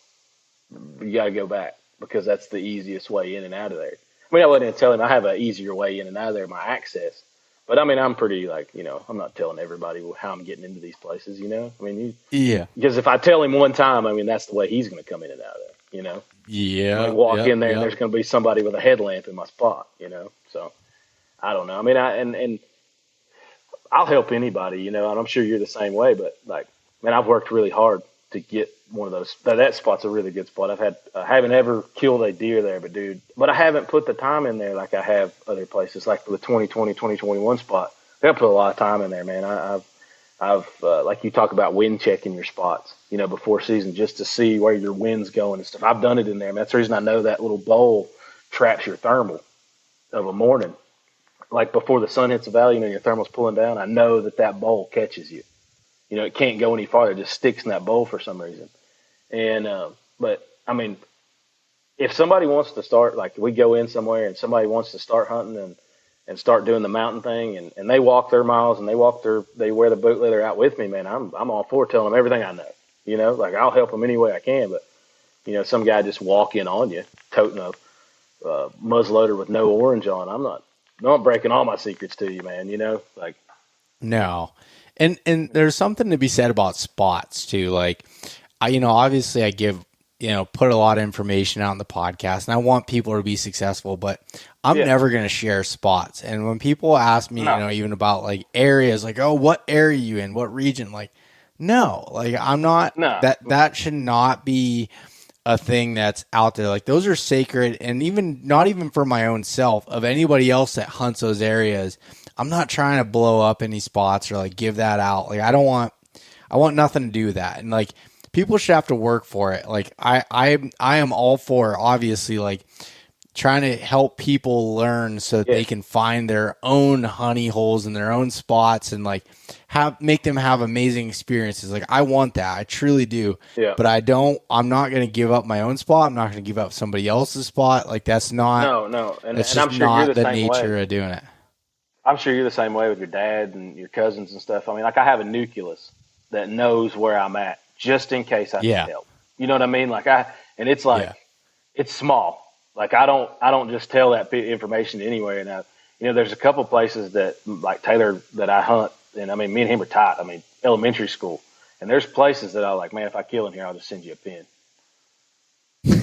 Speaker 3: you got to go back because that's the easiest way in and out of there." I mean, I wasn't tell him I have an easier way in and out of there, my access. But I mean, I'm pretty I'm not telling everybody how I'm getting into these places, I mean, because if I tell him one time, I mean, that's the way he's going to come in and out of there,
Speaker 2: Yeah.
Speaker 3: I walk in there and there's going to be somebody with a headlamp in my spot, so I don't know. I mean, and I'll help anybody, and I'm sure you're the same way, but like, man, I've worked really hard to get one of those. That spot's a really good spot. I haven't ever killed a deer there, but I haven't put the time in there like I have other places, like the 2020, 2021 spot. I put a lot of time in there, man. I've like you talk about wind checking your spots, before season just to see where your wind's going and stuff. I've done it in there, man. That's the reason I know that little bowl traps your thermal of a morning. Like before the sun hits the valley, your thermal's pulling down. I know that bowl catches you. It can't go any farther. It just sticks in that bowl for some reason. And, but I mean, if somebody wants to start, like we go in somewhere and somebody wants to start hunting and start doing the mountain thing and they walk their miles and they wear the boot leather out with me, man, I'm all for telling them everything I know, like I'll help them any way I can. But, some guy just walk in on you, toting a muzzleloader with no orange on. I'm not breaking all my secrets to you, man, like.
Speaker 2: No. And there's something to be said about spots too. Like, obviously I give, put a lot of information out in the podcast and I want people to be successful, but I'm never going to share spots. And when people ask me, even about like areas, like, "Oh, what area are you in? What region?" Like, no, like I'm not, that should not be a thing that's out there. Like those are sacred. And not even for my own self, of anybody else that hunts those areas, I'm not trying to blow up any spots or like give that out. Like I want nothing to do with that. And like people should have to work for it. Like I am all for obviously like trying to help people learn so that they can find their own honey holes in their own spots and like make them have amazing experiences. Like I want that. I truly do. Yeah. But I'm not going to give up my own spot. I'm not going to give up somebody else's spot. Like that's not,
Speaker 3: no. And
Speaker 2: that's
Speaker 3: I'm
Speaker 2: just
Speaker 3: sure
Speaker 2: not
Speaker 3: you're the
Speaker 2: the
Speaker 3: same
Speaker 2: nature
Speaker 3: way.
Speaker 2: of doing it.
Speaker 3: I'm sure you're the same way with your dad and your cousins and stuff. I mean, like I have a nucleus that knows where I'm at just in case I need help. You know what I mean? Like and it's like, it's small. Like I don't just tell that information anywhere. And there's a couple places that like Taylor that I hunt, and I mean, me and him are tight. I mean, elementary school, and there's places that I like, man, if I kill in here, I'll just send you a pin.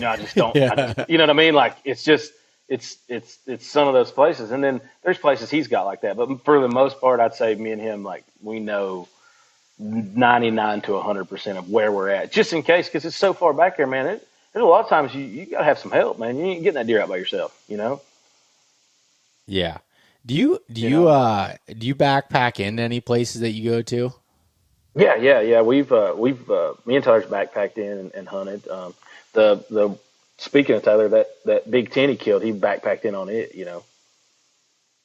Speaker 3: I just don't, you know what I mean? Like it's just, it's some of those places. And then there's places he's got like that. But for the most part, I'd say me and him, like we know 99 to 100% of where we're at, just in case, because it's so far back there, man. There's a lot of times you got to have some help, man. You ain't getting that deer out by yourself,
Speaker 2: Yeah. Do you backpack into any places that you go to?
Speaker 3: Yeah. We've me and Tyler's backpacked in and hunted. The speaking of Tyler, that big 10 he killed, he backpacked in on it,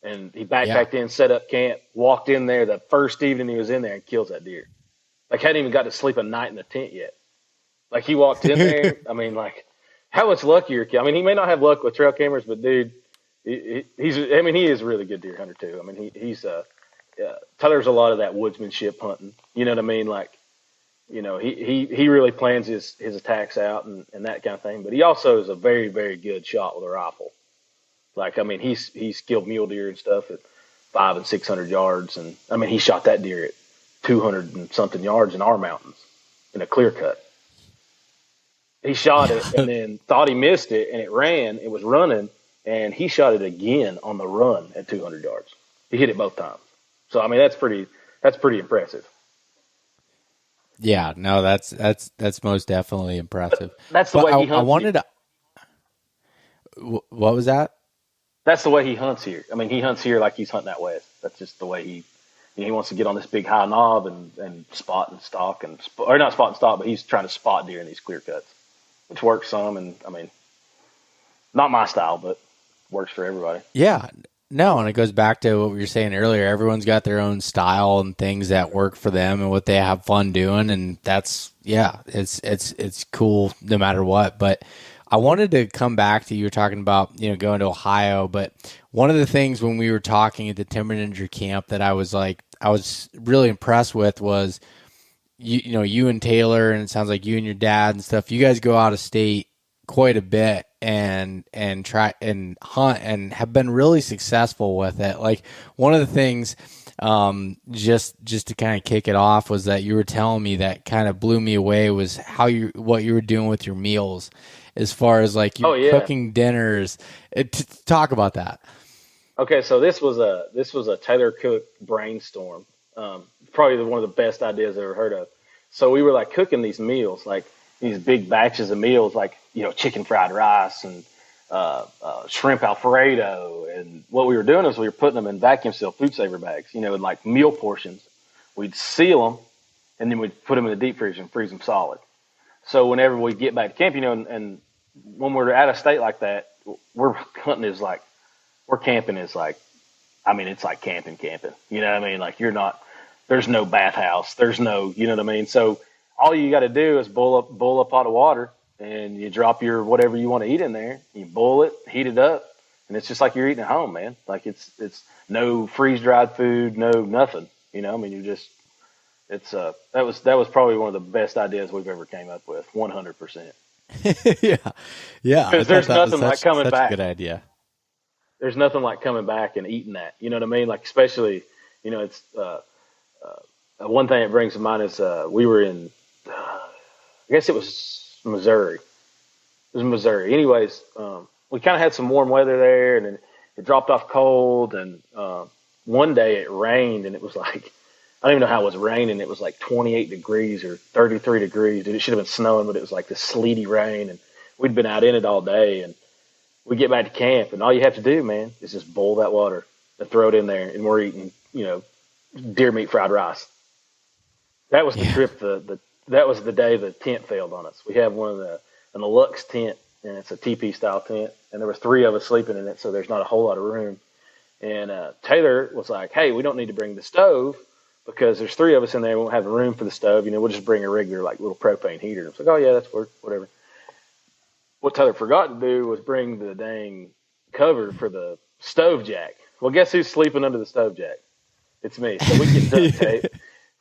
Speaker 3: and he
Speaker 2: Yeah.
Speaker 3: backpacked in, set up camp, walked in there the first evening he was in there and kills that deer. Like hadn't even got to sleep a night in the tent yet. Like he walked in there. I mean, like how much luckier? I mean, he may not have luck with trail cameras, but dude, he's. I mean, he is a really good deer hunter too. I mean, he's Tyler's a lot of that woodsmanship hunting. You know what I mean? Like, he really plans his attacks out and that kind of thing. But he also is a very, very good shot with a rifle. Like, I mean, he's killed mule deer and stuff at 500 and 600 yards. And I mean, he shot that deer at 200 and something yards in our mountains in a clear cut. He shot it and then thought he missed it and it ran. It was running and he shot it again on the run at 200 yards. He hit it both times. So, I mean, that's pretty impressive.
Speaker 2: Yeah, no, that's most definitely impressive.
Speaker 3: That's the
Speaker 2: But
Speaker 3: way he hunts.
Speaker 2: I wanted to. What was that?
Speaker 3: That's the way he hunts here. I mean, he hunts here like he's hunting out west. That's just the way he wants to get on this big high knob and spot and stalk or not spot and stalk, but he's trying to spot deer in these clear cuts, which works some. And I mean, not my style, but works for everybody.
Speaker 2: Yeah. No, and it goes back to what we were saying earlier. Everyone's got their own style and things that work for them and what they have fun doing, and it's cool no matter what. But I wanted to come back to you were talking about going to Ohio, but one of the things when we were talking at the Timber Ninja camp that I was really impressed with was you and Taylor, and it sounds like you and your dad and stuff. You guys go out of state quite a bit and try and hunt and have been really successful with it. Like one of the things, just to kind of kick it off, was that you were telling me that kind of blew me away was what you were doing with your meals, as far as like you cooking dinners. Talk about that.
Speaker 3: Okay, so this was a Taylor Cook brainstorm. Probably one of the best ideas I've ever heard of. So we were like cooking these meals, like these big batches of meals, like chicken fried rice and shrimp Alfredo. And what we were doing is we were putting them in vacuum sealed food saver bags, in like meal portions. We'd seal them and then we'd put them in the deep freezer and freeze them solid. So whenever we get back to camp, and when we're out of state like that, we're camping is like, I mean, it's like camping. You know what I mean? Like there's no bathhouse. There's no, you know what I mean? So all you got to do is boil a pot of water and you drop your whatever you want to eat in there. You boil it, heat it up, and it's just like you're eating at home, man. Like it's no freeze dried food, no nothing. I mean, that was probably one of the best ideas we've ever came up with, 100%.
Speaker 2: Yeah.
Speaker 3: Because there's nothing like coming back.
Speaker 2: A good idea.
Speaker 3: There's nothing like coming back and eating that. You know what I mean? Like especially, it's one thing that brings to mind is we were in, I guess it was Missouri. It was Missouri. Anyways, we kind of had some warm weather there, and then it dropped off cold. And one day it rained, and it was like, I don't even know how it was raining. It was like 28 degrees or 33 degrees. Dude, it should have been snowing, but it was like this sleety rain, and we'd been out in it all day. And we get back to camp, and all you have to do, man, is just boil that water and throw it in there, and we're eating, deer meat fried rice. That was the trip. That was the day the tent failed on us. We have an Lux tent, and it's a teepee style tent, and there was 3 of us sleeping in it, so there's not a whole lot of room. And Taylor was like, "Hey, we don't need to bring the stove because there's 3 of us in there. We won't have the room for the stove. We'll just bring a regular like little propane heater." I was like, "Oh yeah, that's whatever." What Taylor forgot to do was bring the dang cover for the stove jack. Well, guess who's sleeping under the stove jack? It's me. So we get duct tape.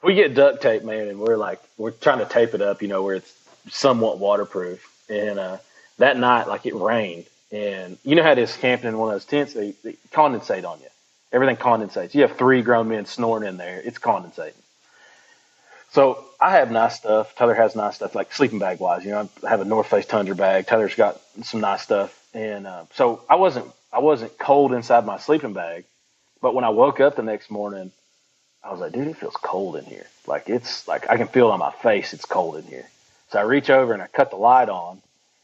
Speaker 3: We get duct tape, man, and we're trying to tape it up, where it's somewhat waterproof. And that night, like it rained, and you know how it is camping in one of those tents, they condensate on you. Everything condensates. You have 3 grown men snoring in there. It's condensating. So I have nice stuff. Tyler has nice stuff, like sleeping bag wise. I have a North Face Tundra bag. Tyler's got some nice stuff, and so I wasn't cold inside my sleeping bag, but when I woke up the next morning, I was like, dude, it feels cold in here. Like it's like I can feel it on my face. It's cold in here. So I reach over and I cut the light on,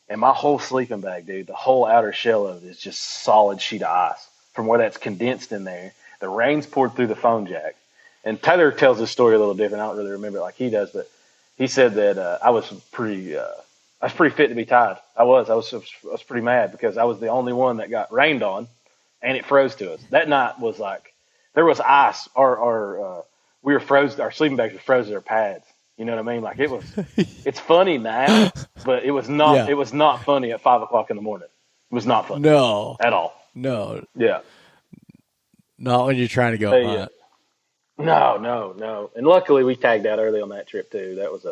Speaker 3: and my whole sleeping bag, dude, the whole outer shell of it is just solid sheet of ice. from where that's condensed in there. The rain's poured through the phone jack. And Taylor tells this story a little different. I don't really remember it like he does, but he said that I was pretty fit to be tied. I was pretty mad because I was the only one that got rained on, and it froze to us. That night was like there was ice. We were frozen. Our sleeping bags were frozen to our pads. You know what I mean? Like it was. It's funny now, but it was not.
Speaker 2: Yeah.
Speaker 3: It was not funny at 5 o'clock in the morning. It was not funny.
Speaker 2: No,
Speaker 3: at all.
Speaker 2: No.
Speaker 3: Yeah.
Speaker 2: Not when you're trying to go hunt.
Speaker 3: No. And luckily we tagged out early on that trip too. That was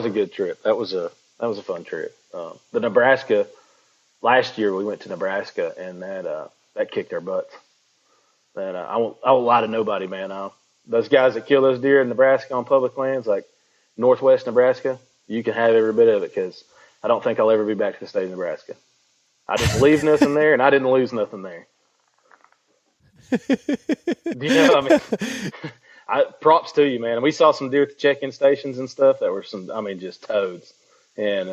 Speaker 3: a good trip. That was a fun trip. The Nebraska last year we went to Nebraska and that kicked our butts. I won't lie to nobody, man. Those guys that kill those deer in Nebraska on public lands, like Northwest Nebraska, you can have every bit of it because I don't think I'll ever be back to the state of Nebraska. I didn't leave nothing there, and I didn't lose nothing there. Do you know what I mean? Props to you, man. And we saw some deer at the check-in stations and stuff that were just toads. And,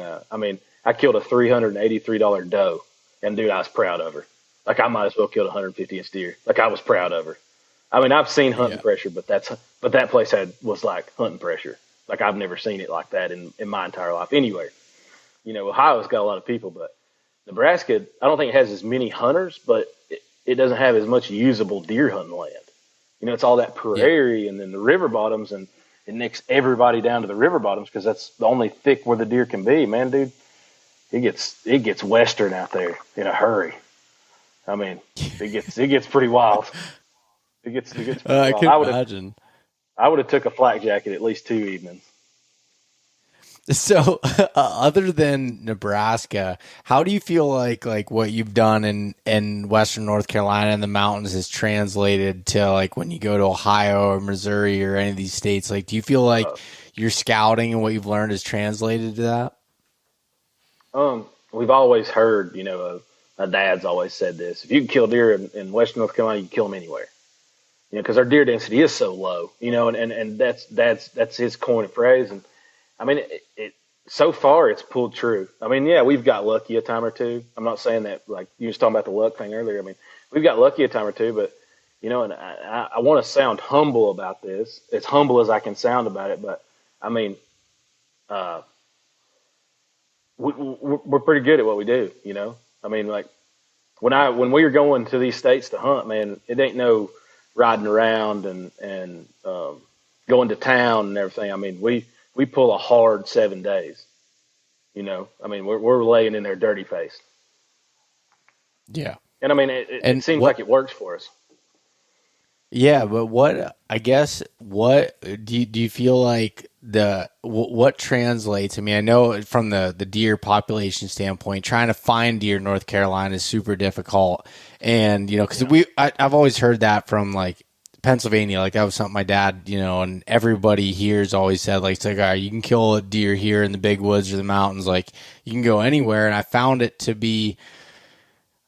Speaker 3: I killed a $383 doe, and, dude, I was proud of her. Like, I might as well killed a 150-inch deer. Like, I was proud of her. I mean, I've seen hunting pressure, but that place was like hunting pressure. Like, I've never seen it like that in my entire life anywhere. You know, Ohio's got a lot of people, but Nebraska, I don't think it has as many hunters, but it doesn't have as much usable deer hunting land. You know, it's all that prairie and then the river bottoms, and it nicks everybody down to the river bottoms because that's the only thick where the deer can be. Man, dude, it gets western out there in a hurry. I mean, it gets pretty wild. It gets pretty wild.
Speaker 2: I can imagine.
Speaker 3: I would have took a flak jacket at least 2 evenings.
Speaker 2: So, other than Nebraska, how do you feel like what you've done in Western North Carolina and the mountains is translated to like when you go to Ohio or Missouri or any of these states? Like, do you feel like your scouting and what you've learned is translated to that?
Speaker 3: We've always heard, my dad's always said this: if you can kill deer in Western North Carolina, you can kill them anywhere. Because our deer density is so low, and that's his coin of phrase. And I mean, it so far it's pulled true. I mean, yeah, we've got lucky a time or two. I'm not saying that, like you was talking about the luck thing earlier. I mean, we've got lucky a time or two, but and I want to sound humble about this, as humble as I can sound about it. But I mean, we're pretty good at what we do. I mean, like when we were going to these states to hunt, man, it ain't no riding around and going to town and everything. I mean, we pull a hard 7 days. I mean, we're laying in there dirty faced.
Speaker 2: Yeah.
Speaker 3: And I mean, it seems like it works for us.
Speaker 2: Yeah, but what do you feel like what translates? I mean, I know from the deer population standpoint, trying to find deer in North Carolina is super difficult. And, because I've always heard that from like Pennsylvania, like that was something my dad, and everybody here's always said, like, it's like, all right, you can kill a deer here in the big woods or the mountains, like you can go anywhere. And I found it to be,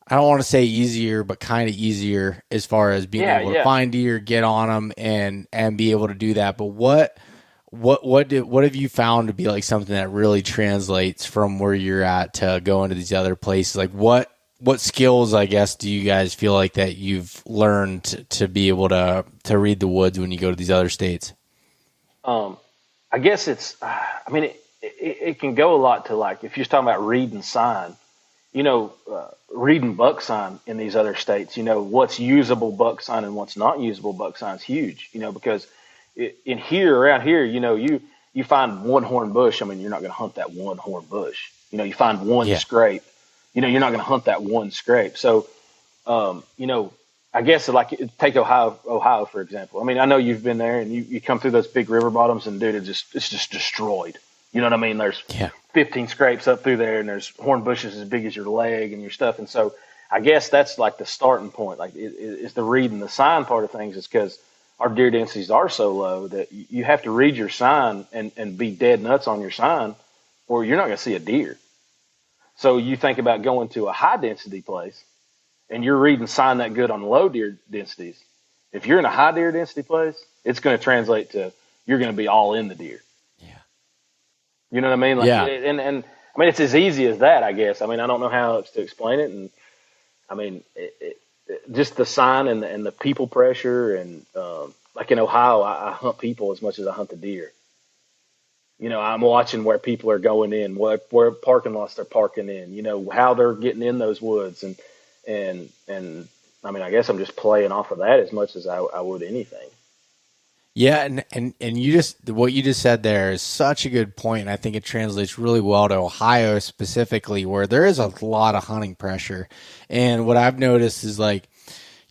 Speaker 2: I don't want to say easier, but kind of easier as far as being able to find deer, get on them, and be able to do that. But what have you found to be like something that really translates from where you're at to going to these other places? Like what skills, I guess, do you guys feel like that you've learned to be able to read the woods when you go to these other states?
Speaker 3: I guess it's, I mean, it can go a lot to like, if you're talking about reading sign, reading buck sign in these other states, what's usable buck sign and what's not usable buck sign is huge, because around here, you find one horn bush. I mean, you're not going to hunt that one horn bush. You find one scrape, you're not going to hunt that one scrape. So, I guess like take Ohio, for example. I mean, I know you've been there and you come through those big river bottoms and dude, it's just destroyed. You know what I mean? There's 15 scrapes up through there and there's horn bushes as big as your leg and your stuff. And so I guess that's like the starting point. Like is the reading the sign part of things is because our deer densities are so low that you have to read your sign and be dead nuts on your sign or you're not going to see a deer. So you think about going to a high density place and you're reading sign that good on low deer densities. If you're in a high deer density place, it's going to translate to you're going to be all in the deer. You know what I mean? Like, and I mean, it's as easy as that, I guess. I mean, I don't know how else to explain it. And I mean, just the sign and the people pressure and like in Ohio, I hunt people as much as I hunt the deer. I'm watching where people are going in, where parking lots they're parking in, how they're getting in those woods. And I mean, I guess I'm just playing off of that as much as I would anything.
Speaker 2: Yeah, and what you just said there is such a good point, and I think it translates really well to Ohio specifically, where there is a lot of hunting pressure. And what I've noticed is like,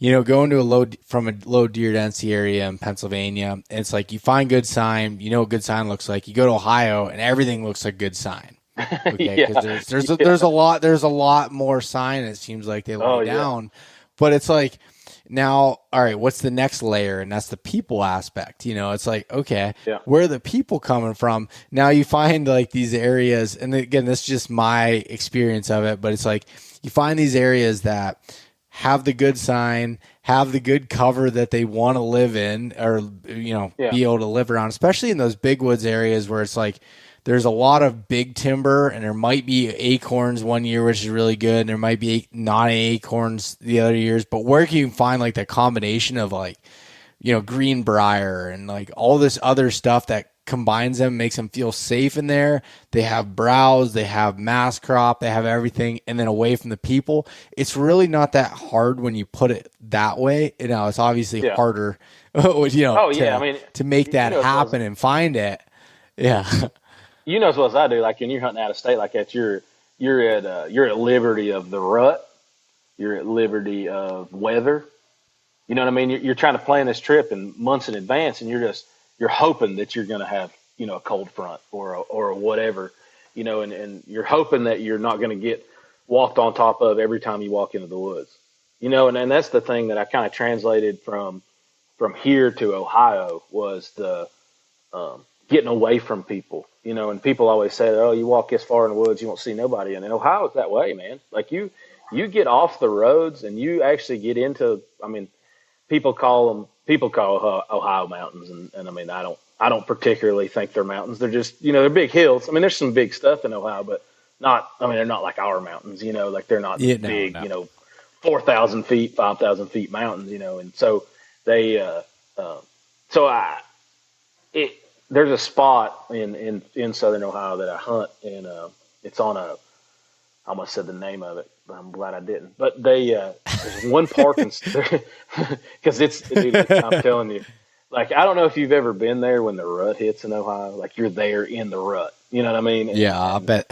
Speaker 2: going to from a low deer density area in Pennsylvania, it's like you find good sign, what good sign looks like. You go to Ohio and everything looks like good sign. Okay, because there's a lot more sign. It seems like they lay down, but it's like, now, all right, what's the next layer? And that's the people aspect. It's like, okay, where are the people coming from? Now you find like these areas, and again, this is just my experience of it, but it's like you find these areas that have the good sign, have the good cover that they want to live in, or, be able to live around, especially in those big woods areas where it's like, there's a lot of big timber, and there might be acorns one year, which is really good, and there might be not acorns the other years. But where can you find like that combination of like, greenbrier and like all this other stuff that combines them, makes them feel safe in there? They have browse, they have mass crop, they have everything, and then away from the people. It's really not that hard when you put it that way. It's obviously harder, to make that happen and find it. Yeah.
Speaker 3: As well as I do, like when you're hunting out of state like that, you're at liberty of the rut. You're at liberty of weather. You know what I mean? You're trying to plan this trip in months in advance, and you're hoping that you're going to have, a cold front or whatever, and you're hoping that you're not going to get walked on top of every time you walk into the woods, and that's the thing that I kind of translated from here to Ohio was the, getting away from people, and people always say, oh, you walk this far in the woods, you won't see nobody. And in Ohio, it's that way, man. Like you get off the roads and you actually get into, I mean, people call Ohio mountains. And I mean, I don't particularly think they're mountains. They're just, they're big hills. I mean, there's some big stuff in Ohio, but they're not like our mountains, like they're not big, 4,000 feet, 5,000 feet mountains, and so they, there's a spot in southern Ohio that I hunt, and it's on I almost said the name of it, but I'm glad I didn't. But there's one parking because I'm telling you, like, I don't know if you've ever been there when the rut hits in Ohio, like you're there in the rut. You know what I mean?
Speaker 2: I bet.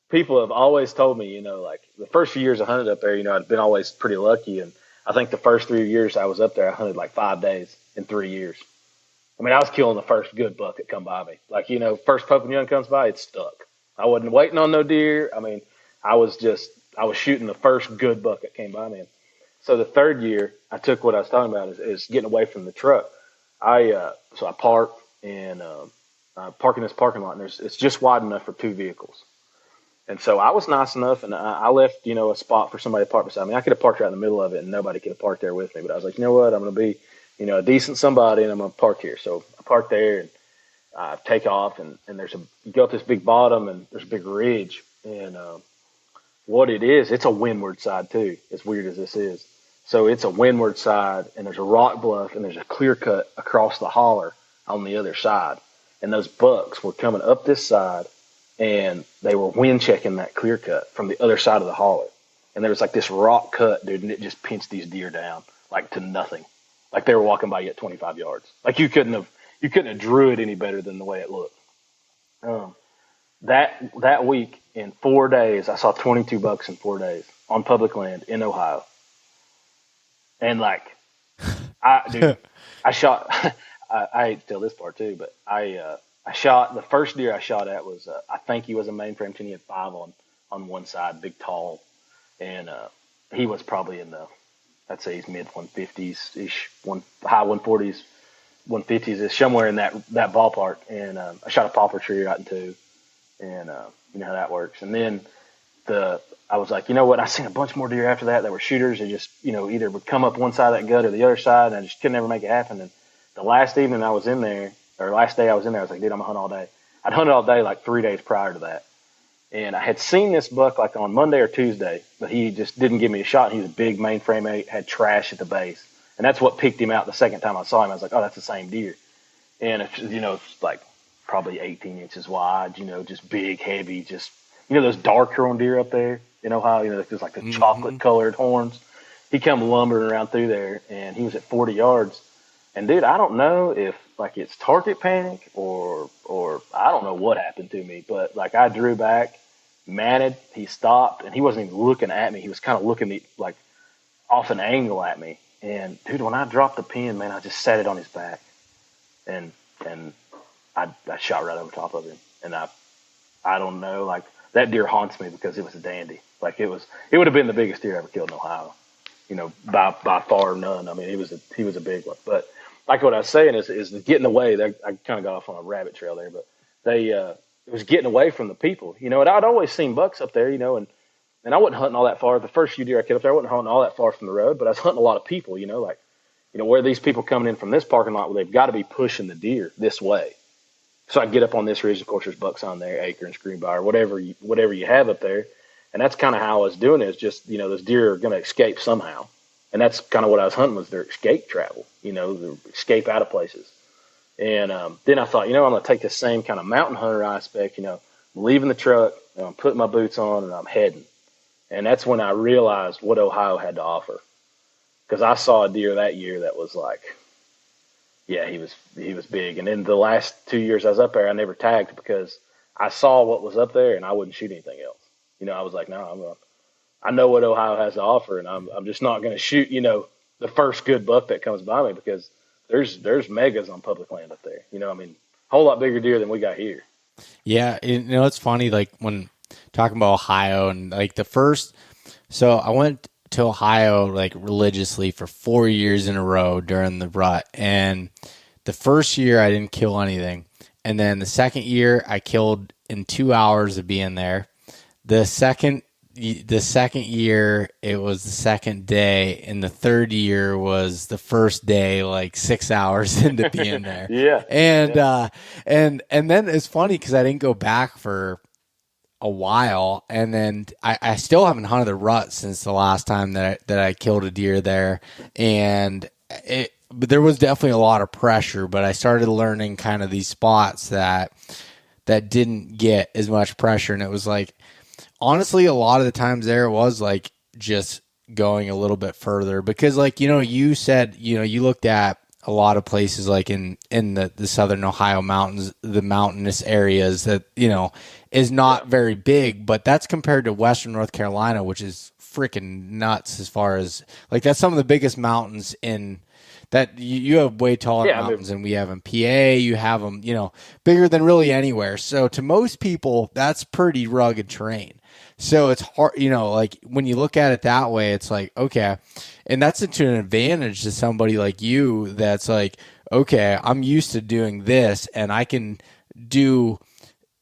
Speaker 3: People have always told me, like the first few years I hunted up there, I'd been always pretty lucky, and I think the first 3 years I was up there, I hunted like 5 days in 3 years. I mean, I was killing the first good buck that come by me. Like, first pup and young comes by, it's stuck. I wasn't waiting on no deer. I mean, I was shooting the first good buck that came by me. So the third year, I took what I was talking about is getting away from the truck. So I parked and park in this parking lot, and it's just wide enough for 2 vehicles. And so I was nice enough, and I left, a spot for somebody to park beside me. I could have parked right in the middle of it, and nobody could have parked there with me. But I was like, you know what? I'm going to be, a decent somebody, and I'm going to park here. So I park there, and I take off, and you go up this big bottom, and there's a big ridge. And what it is, it's a windward side too, as weird as this is. So it's a windward side, and there's a rock bluff, and there's a clear cut across the holler on the other side. And those bucks were coming up this side, and they were wind checking that clear cut from the other side of the holler. And there was like this rock cut, dude, and it just pinched these deer down like to nothing. Like they were walking by you at 25 yards. Like you couldn't have drew it any better than the way it looked. That week in 4 days, I saw 22 bucks in 4 days on public land in Ohio. And like, I shot, I hate to tell this part too, but I shot, the first deer I shot at was, I think he was a mainframe 10. He had 5 on one side, big, tall. And he was probably in the, I'd say he's mid 150s ish, high 140s, 150s is somewhere in that ballpark. And I shot a poplar tree right in 2, and you know how that works. And then I was like, you know what? I seen a bunch more deer after that were shooters. They just, either would come up one side of that gut or the other side, and I just could never make it happen. And the last evening I was in there, or last day I was in there, I was like, dude, I'm gonna hunt all day. I'd hunted all day like 3 days prior to that. And I had seen this buck like on Monday or Tuesday, but he just didn't give me a shot. He was a big mainframe, had trash at the base. And that's what picked him out the second time I saw him. I was like, oh, that's the same deer. And it's like probably 18 inches wide, just big, heavy, just, those dark Huron deer up there in Ohio, there's like the chocolate colored horns. He come lumbering around through there, and he was at 40 yards. And dude, I don't know if like it's target panic or I don't know what happened to me, but like I drew back, manted, he stopped, and he wasn't even looking at me. He was kind of looking like off an angle at me. And dude, when I dropped the pin, man, I just set it on his back, and I shot right over top of him. And I don't know, like that deer haunts me because it was a dandy. Like it would have been the biggest deer I ever killed in Ohio, by far none. I mean, he was a big one. But like what I was saying is getting away. I kind of got off on a rabbit trail there, but it was getting away from the people, and I'd always seen bucks up there, and I wasn't hunting all that far. The first few deer I killed up there, I wasn't hunting all that far from the road, but I was hunting a lot of people, where these people coming in from this parking lot, well, they've got to be pushing the deer this way. So I get up on this ridge. Of course, there's bucks on there, acre and screenbrier, whatever you have up there. And that's kind of how I was doing it. Is just, those deer are going to escape somehow. And that's kind of what I was hunting, was their escape travel, the escape out of places. And then I thought, I'm going to take the same kind of mountain hunter aspect, leaving the truck, I'm putting my boots on, and I'm heading. And that's when I realized what Ohio had to offer. Because I saw a deer that year that was like, yeah, he was big. And then the last 2 years I was up there, I never tagged because I saw what was up there and I wouldn't shoot anything else. I was like, no, I know what Ohio has to offer, and I'm just not going to shoot, the first good buck that comes by me, because there's megas on public land up there. A whole lot bigger deer than we got here.
Speaker 2: Yeah, it's funny, like when talking about Ohio and like so I went to Ohio like religiously for 4 years in a row during the rut. And the first year I didn't kill anything. And then the second year I killed in 2 hours of being there. The second year it was the second day, and the third year was the first day, like 6 hours into being there.
Speaker 3: Yeah.
Speaker 2: And then it's funny because I didn't go back for a while, and then I still haven't hunted the rut since the last time that I killed a deer there. And but there was definitely a lot of pressure, but I started learning kind of these spots that didn't get as much pressure. And it was like, honestly, a lot of the times there it was like just going a little bit further, because like, you said, you looked at a lot of places like in the southern Ohio mountains, the mountainous areas that, is not very big, but that's compared to Western North Carolina, which is freaking nuts as far as like, that's some of the biggest mountains in that. You have way taller mountains than we have in PA. You have them, bigger than really anywhere. So to most people, that's pretty rugged terrain. So it's hard, like when you look at it that way, it's like, okay. And that's to an advantage to somebody like you that's like, okay, I'm used to doing this and I can do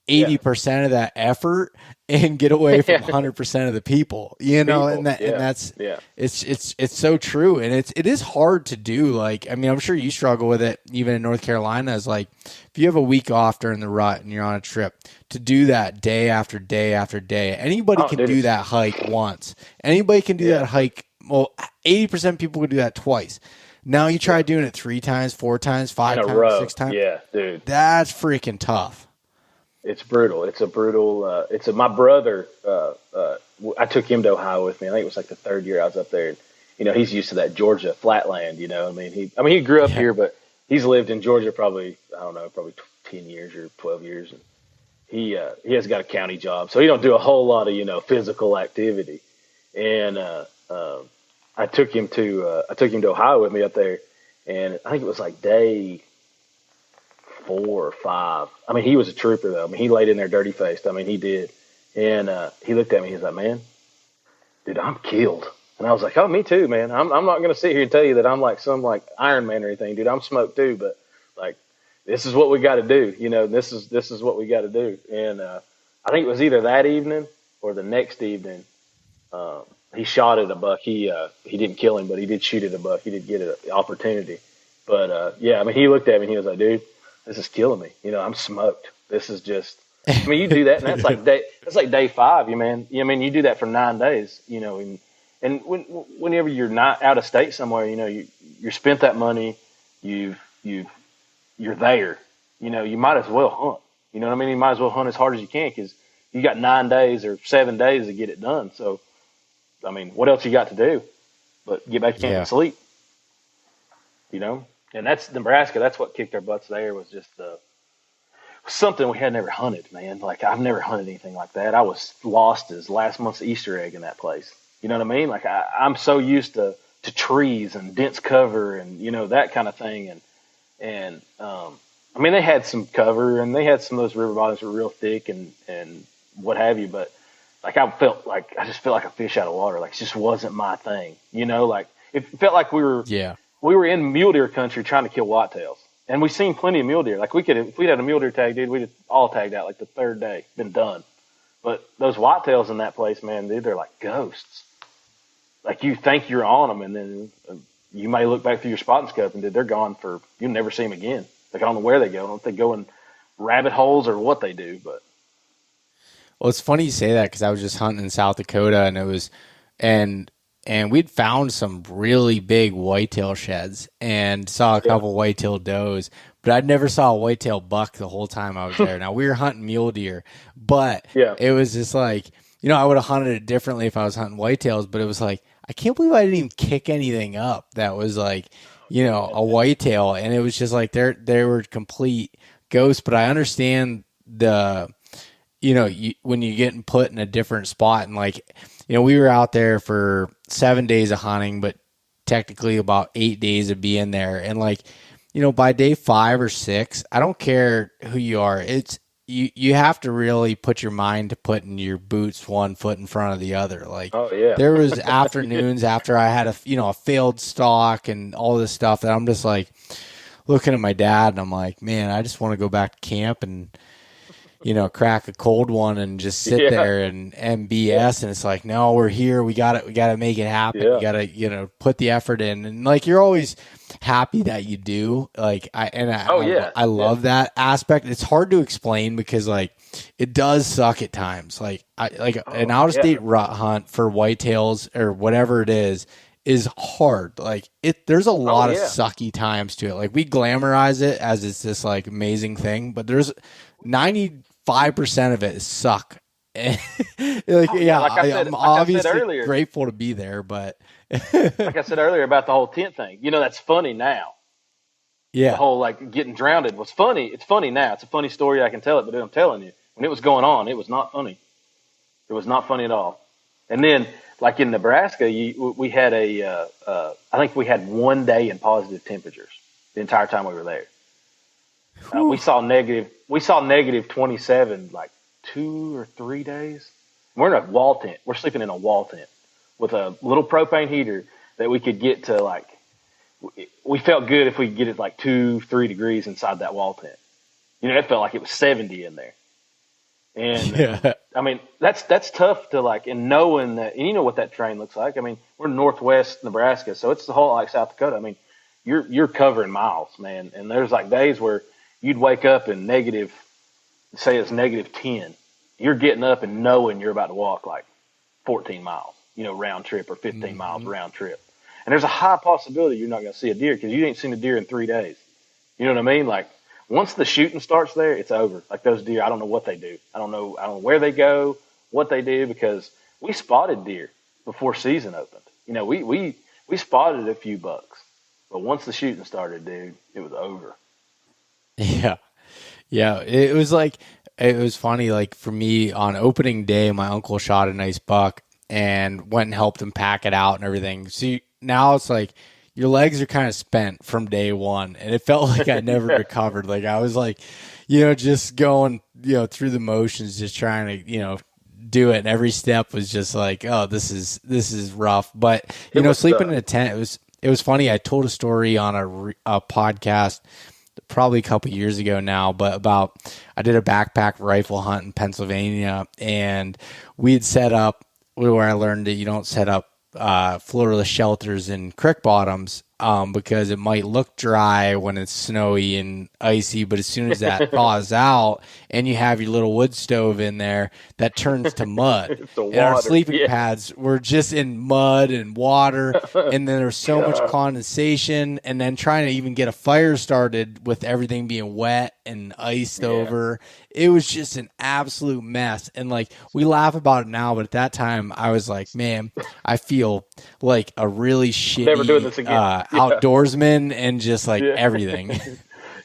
Speaker 2: 80% of that effort and get away from 100% of the people, and that's, it's so true. And it is hard to do. Like, I mean, I'm sure you struggle with it even in North Carolina. Is like, if you have a week off during the rut and you're on a trip, to do that day after day after day, anybody can do that hike once. Anybody can do that hike. Well, 80% of people can do that twice. Now you try doing it 3 times, 4 times, 5 times, 6 times.
Speaker 3: Yeah, dude.
Speaker 2: That's freaking tough.
Speaker 3: It's brutal. It's a brutal. My brother. I took him to Ohio with me. I think it was like the third year I was up there. And, he's used to that Georgia flatland. He grew up here, but he's lived in Georgia probably 10 years or 12 years. And he has got a county job, so he don't do a whole lot of physical activity. And I took him to Ohio with me up there, and I think it was like day 4 or 5. I mean, he was a trooper though. I mean, he laid in there dirty faced. I mean, he did. And he looked at me. He's like, "Man, dude, I'm killed." And I was like, "Oh, me too, man. I'm not going to sit here and tell you that I'm like some like Iron Man or anything, dude. I'm smoked too, but like, this is what we got to do. This is what we got to do." And I think it was either that evening or the next evening. He shot at a buck. He didn't kill him, but he did shoot at a buck. He did get an opportunity. But I mean, he looked at me and he was like, "Dude, this is killing me. I'm smoked. This is just, I mean, you do that, and that's like day 5, you man. I mean, you do that for 9 days, and whenever you're not out of state somewhere, you're spent that money, you're there, you might as well hunt. You know what I mean? You might as well hunt as hard as you can because you got 9 days or 7 days to get it done. So, I mean, what else you got to do but get back in and sleep? And that's Nebraska. That's what kicked our butts there was just something we had never hunted, man. Like, I've never hunted anything like that. I was lost as last month's Easter egg in that place. You know what I mean? Like, I'm so used to trees and dense cover and, that kind of thing. And I mean, they had some cover and they had some of those river bottoms were real thick and what have you. But, like, I just felt like a fish out of water. Like, it just wasn't my thing. Like, it felt like we were in mule deer country trying to kill whitetails. And we've seen plenty of mule deer. Like, if we'd had a mule deer tag, dude, we'd have all tagged out like the 3rd day, been done. But those whitetails in that place, man, dude, they're like ghosts. Like, you think you're on them, and then you may look back through your spotting scope, and dude, they're gone you'll never see them again. Like, I don't know where they go. I don't know if they go in rabbit holes or what they do, but.
Speaker 2: Well, it's funny you say that because I was just hunting in South Dakota, and it was, and we'd found some really big whitetail sheds and saw a couple whitetail does, but I never saw a whitetail buck the whole time I was there. Now, we were hunting mule deer, but it was just like, I would have hunted it differently if I was hunting whitetails, but it was like, I can't believe I didn't even kick anything up that was like, a whitetail. And it was just like, they were complete ghosts, but I understand when you're getting put in a different spot and like, we were out there for 7 days of hunting, but technically about 8 days of being there. And like, by day 5 or 6, I don't care who you are. It's, you have to really put your mind to putting your boots one foot in front of the other. Like, there was afternoons after I had a failed stalk and all this stuff that I'm just like looking at my dad and I'm like, man, I just want to go back to camp and, crack a cold one and just sit there and BS. And it's like, no, we're here. We got to make it happen. You got to, put the effort in. And like, you're always happy that you do. Like, I love that aspect. It's hard to explain because like, it does suck at times. Like an out of state rut hunt for whitetails or whatever it is hard. Like there's a lot of sucky times to it. Like we glamorize it as it's this like amazing thing, but there's 95% of it is suck. I'm obviously grateful to be there, but
Speaker 3: like I said earlier about the whole tent thing, that's funny now. Yeah. The whole like getting drowned was funny. It's funny now. It's a funny story. I can tell it, but I'm telling you, when it was going on, it was not funny. It was not funny at all. And then like in Nebraska, we had I think we had 1 day in positive temperatures the entire time we were there. We saw negative 27 like 2 or 3 days. We're in a wall tent. We're sleeping in a wall tent with a little propane heater that we could get to like, we felt good if we could get it like 2-3 degrees inside that wall tent. It felt like it was 70 in there. And I mean, that's tough to like, and knowing that, and you know what that terrain looks like. I mean, we're in northwest Nebraska, so it's the whole like South Dakota. I mean, you're covering miles, man. And there's like days where you'd wake up in say it's -10. You're getting up and knowing you're about to walk like 14 miles, round trip or 15 miles round trip. And there's a high possibility you're not going to see a deer because you ain't seen a deer in 3 days. You know what I mean? Like once the shooting starts there, it's over. Like those deer, I don't know what they do. I don't know where they go, what they do, because we spotted deer before season opened. We spotted a few bucks, but once the shooting started, dude, it was over.
Speaker 2: Yeah. It was funny. Like for me on opening day, my uncle shot a nice buck and went and helped him pack it out and everything. So now it's like your legs are kind of spent from day one, and it felt like I never recovered. Like I was like, just going, through the motions, just trying to, do it. And every step was just like, oh, this is rough. But sleeping in a tent, it was funny. I told a story on a podcast probably a couple years ago now, but I did a backpack rifle hunt in Pennsylvania, and we had set up where I learned that you don't set up floorless shelters in creek bottoms because it might look dry when it's snowy and icy, but as soon as that thaws out and you have your little wood stove in there, that turns to mud. And our sleeping pads were just in mud and water, and then there's so much condensation, and then trying to even get a fire started with everything being wet and iced over. It was just an absolute mess. And like, we laugh about it now, but at that time I was like, man, I feel like a really shitty
Speaker 3: Never doing this again.
Speaker 2: Outdoorsman and just like everything.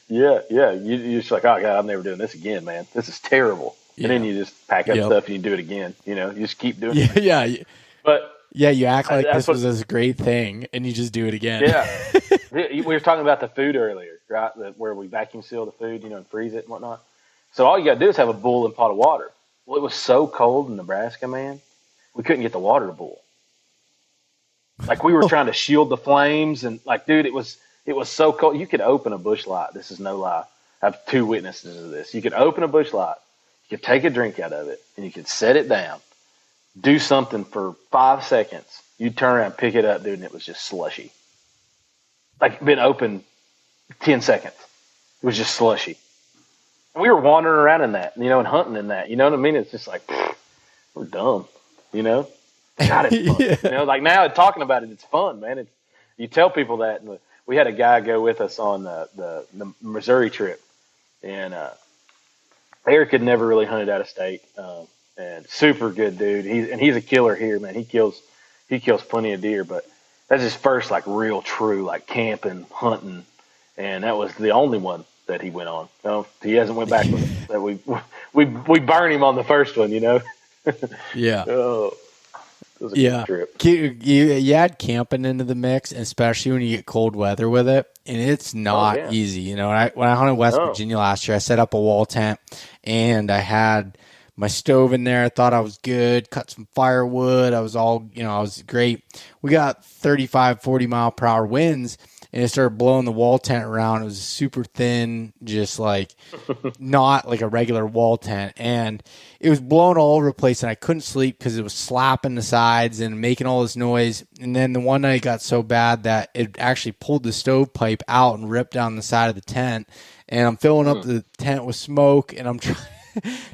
Speaker 3: You're just like, oh God, I'm never doing this again, man. This is terrible. And then you just pack up stuff and you do it again. You know, you just keep doing it. But
Speaker 2: you act like this was a great thing and you just do it again.
Speaker 3: We were talking about the food earlier, right? Where we vacuum seal the food, and freeze it and whatnot. So all you got to do is have a boiling pot of water. Well, it was so cold in Nebraska, man. We couldn't get the water to boil. Like, we were trying to shield the flames, and like, dude, it was so cold. You could open a bush light. This is no lie. I have 2 witnesses of this. You could open a bush light, you could take a drink out of it, and you could set it down, do something for 5 seconds. You'd turn around, pick it up, dude, and it was just slushy. Like, been open 10 seconds. It was just slushy. And we were wandering around in that, and hunting in that. You know what I mean? It's just like, we're dumb, God, it's fun. Like, now talking about it, it's fun, man. You tell people that. And we had a guy go with us on the Missouri trip, and Eric had never really hunted out of state, and super good dude. He's a killer here, man. He kills plenty of deer, but that's his first like real true like camping, hunting, and that was the only one that he went on. He hasn't went back with that. We burned him on the first one,
Speaker 2: Yeah.
Speaker 3: Oh, it was a good trip.
Speaker 2: You add camping into the mix, especially when you get cold weather with it, and it's not easy. When I hunted West Virginia last year, I set up a wall tent, and I had my stove in there. I thought I was good. Cut some firewood. I was I was great. We got 35, 40 mile per hour winds, and it started blowing the wall tent around. It was super thin, just like not like a regular wall tent. And it was blowing all over the place, and I couldn't sleep because it was slapping the sides and making all this noise. And then the one night it got so bad that it actually pulled the stovepipe out and ripped down the side of the tent. And I'm filling up the tent with smoke, and I'm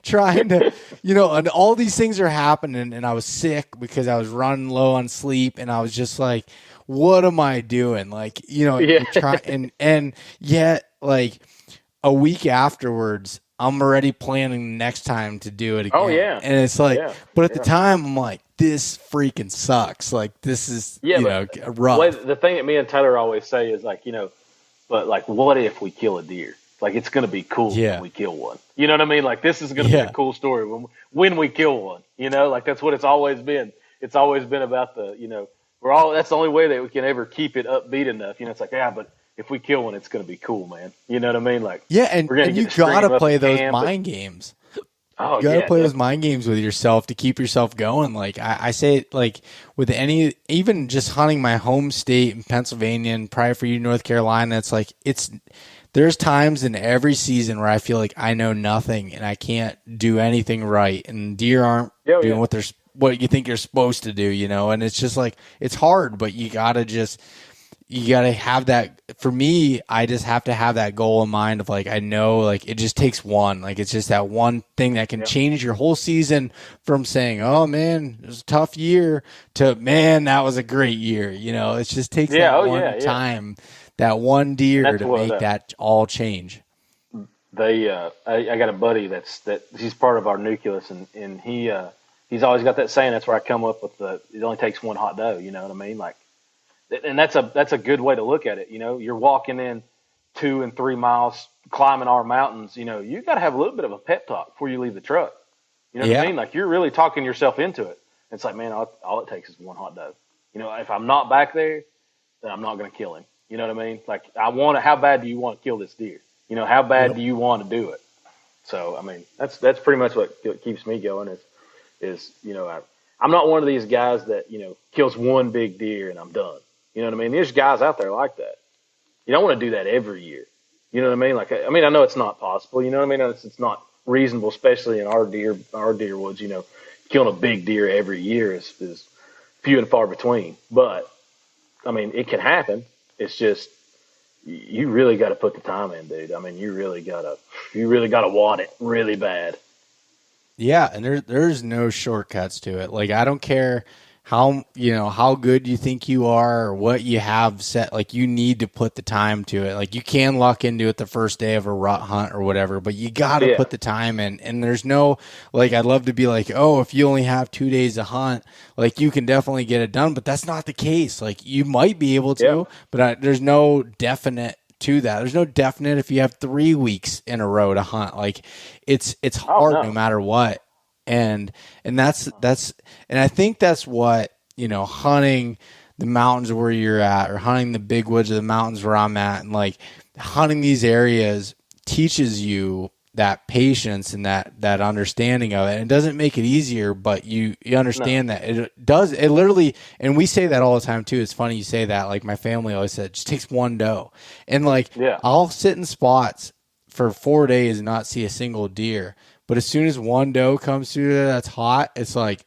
Speaker 2: trying to, and all these things are happening. And I was sick because I was running low on sleep, and I was just like, what am I doing? Like, and yet like a week afterwards, I'm already planning next time to do it again.
Speaker 3: Oh yeah.
Speaker 2: And it's like, but at the time I'm like, this freaking sucks. Like, this is, rough.
Speaker 3: The thing that me and Tyler always say is like, but like, what if we kill a deer? Like, it's going to be cool when we kill one. You know what I mean? Like, this is going to be a cool story when we kill one, like that's what it's always been. It's always been about that's the only way that we can ever keep it upbeat enough. It's like, but if we kill one, it's going to be cool, man. You know what I mean? Like,
Speaker 2: and you got to play those mind games. You got to play those mind games with yourself to keep yourself going. Like, I say it, like, with even just hunting my home state in Pennsylvania and prior for you, North Carolina, it's like, there's times in every season where I feel like I know nothing and I can't do anything right, and deer aren't doing what you think you're supposed to do, and it's just like, it's hard, but you gotta have that. For me, I just have to have that goal in mind of like, I know, like, it just takes one, like, it's just that one thing that can change your whole season from saying, oh man, it was a tough year, to, man, that was a great year. It just takes time, that one deer to make that all change.
Speaker 3: I got a buddy that he's part of our nucleus, and he's always got that saying. That's where I come up with it only takes one hot doe. You know what I mean? Like, and that's a good way to look at it. You're walking in 2 and 3 miles, climbing our mountains. You got to have a little bit of a pep talk before you leave the truck. You know what I mean? Like, you're really talking yourself into it. It's like, man, all it takes is one hot doe. If I'm not back there, then I'm not going to kill him. You know what I mean? Like, how bad do you want to kill this deer? How bad do you want to do it? So, I mean, that's pretty much what keeps me going is I'm not one of these guys that, kills one big deer and I'm done. You know what I mean? There's guys out there like that. You don't want to do that every year. You know what I mean? Like, I know it's not possible. You know what I mean? It's not reasonable, especially in our deer woods. Killing a big deer every year is few and far between. But I mean, it can happen. It's just, you really got to put the time in, dude. I mean, you really gotta want it really bad.
Speaker 2: Yeah, and there's no shortcuts to it. Like I don't care how good you think you are or what you have set. Like you need to put the time to it. Like you can luck into it the first day of a rut hunt or whatever, but you got to put the time in. And there's no like I'd love to be like, oh, if you only have 2 days to hunt, like you can definitely get it done. But that's not the case. Like you might be able to, but there's no definite to that. There's no definite if you have 3 weeks in a row to hunt. Like it's hard no matter what. And that's and I think that's what, hunting the mountains where you're at or hunting the big woods of the mountains where I'm at, and like hunting these areas teaches you that patience and that understanding of it. And it doesn't make it easier, but you understand that it literally, and we say that all the time too. It's funny you say that. Like my family always said, it just takes one doe. And like, I'll sit in spots for 4 days and not see a single deer. But as soon as one doe comes through there that's hot, it's like,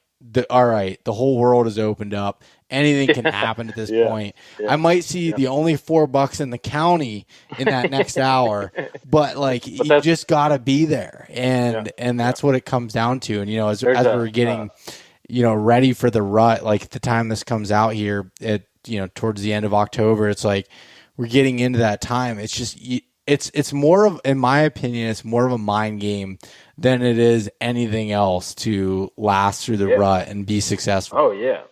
Speaker 2: all right, the whole world is opened up. Anything can happen at this point. I might see the only 4 bucks in the county in that next hour, but like you just got to be there, and that's what it comes down to. And as we're getting ready for the rut, like at the time this comes out here at towards the end of October, it's like we're getting into that time. It's just it's more of, in my opinion, it's more of a mind game than it is anything else to last through the rut and be successful.
Speaker 3: Oh yeah.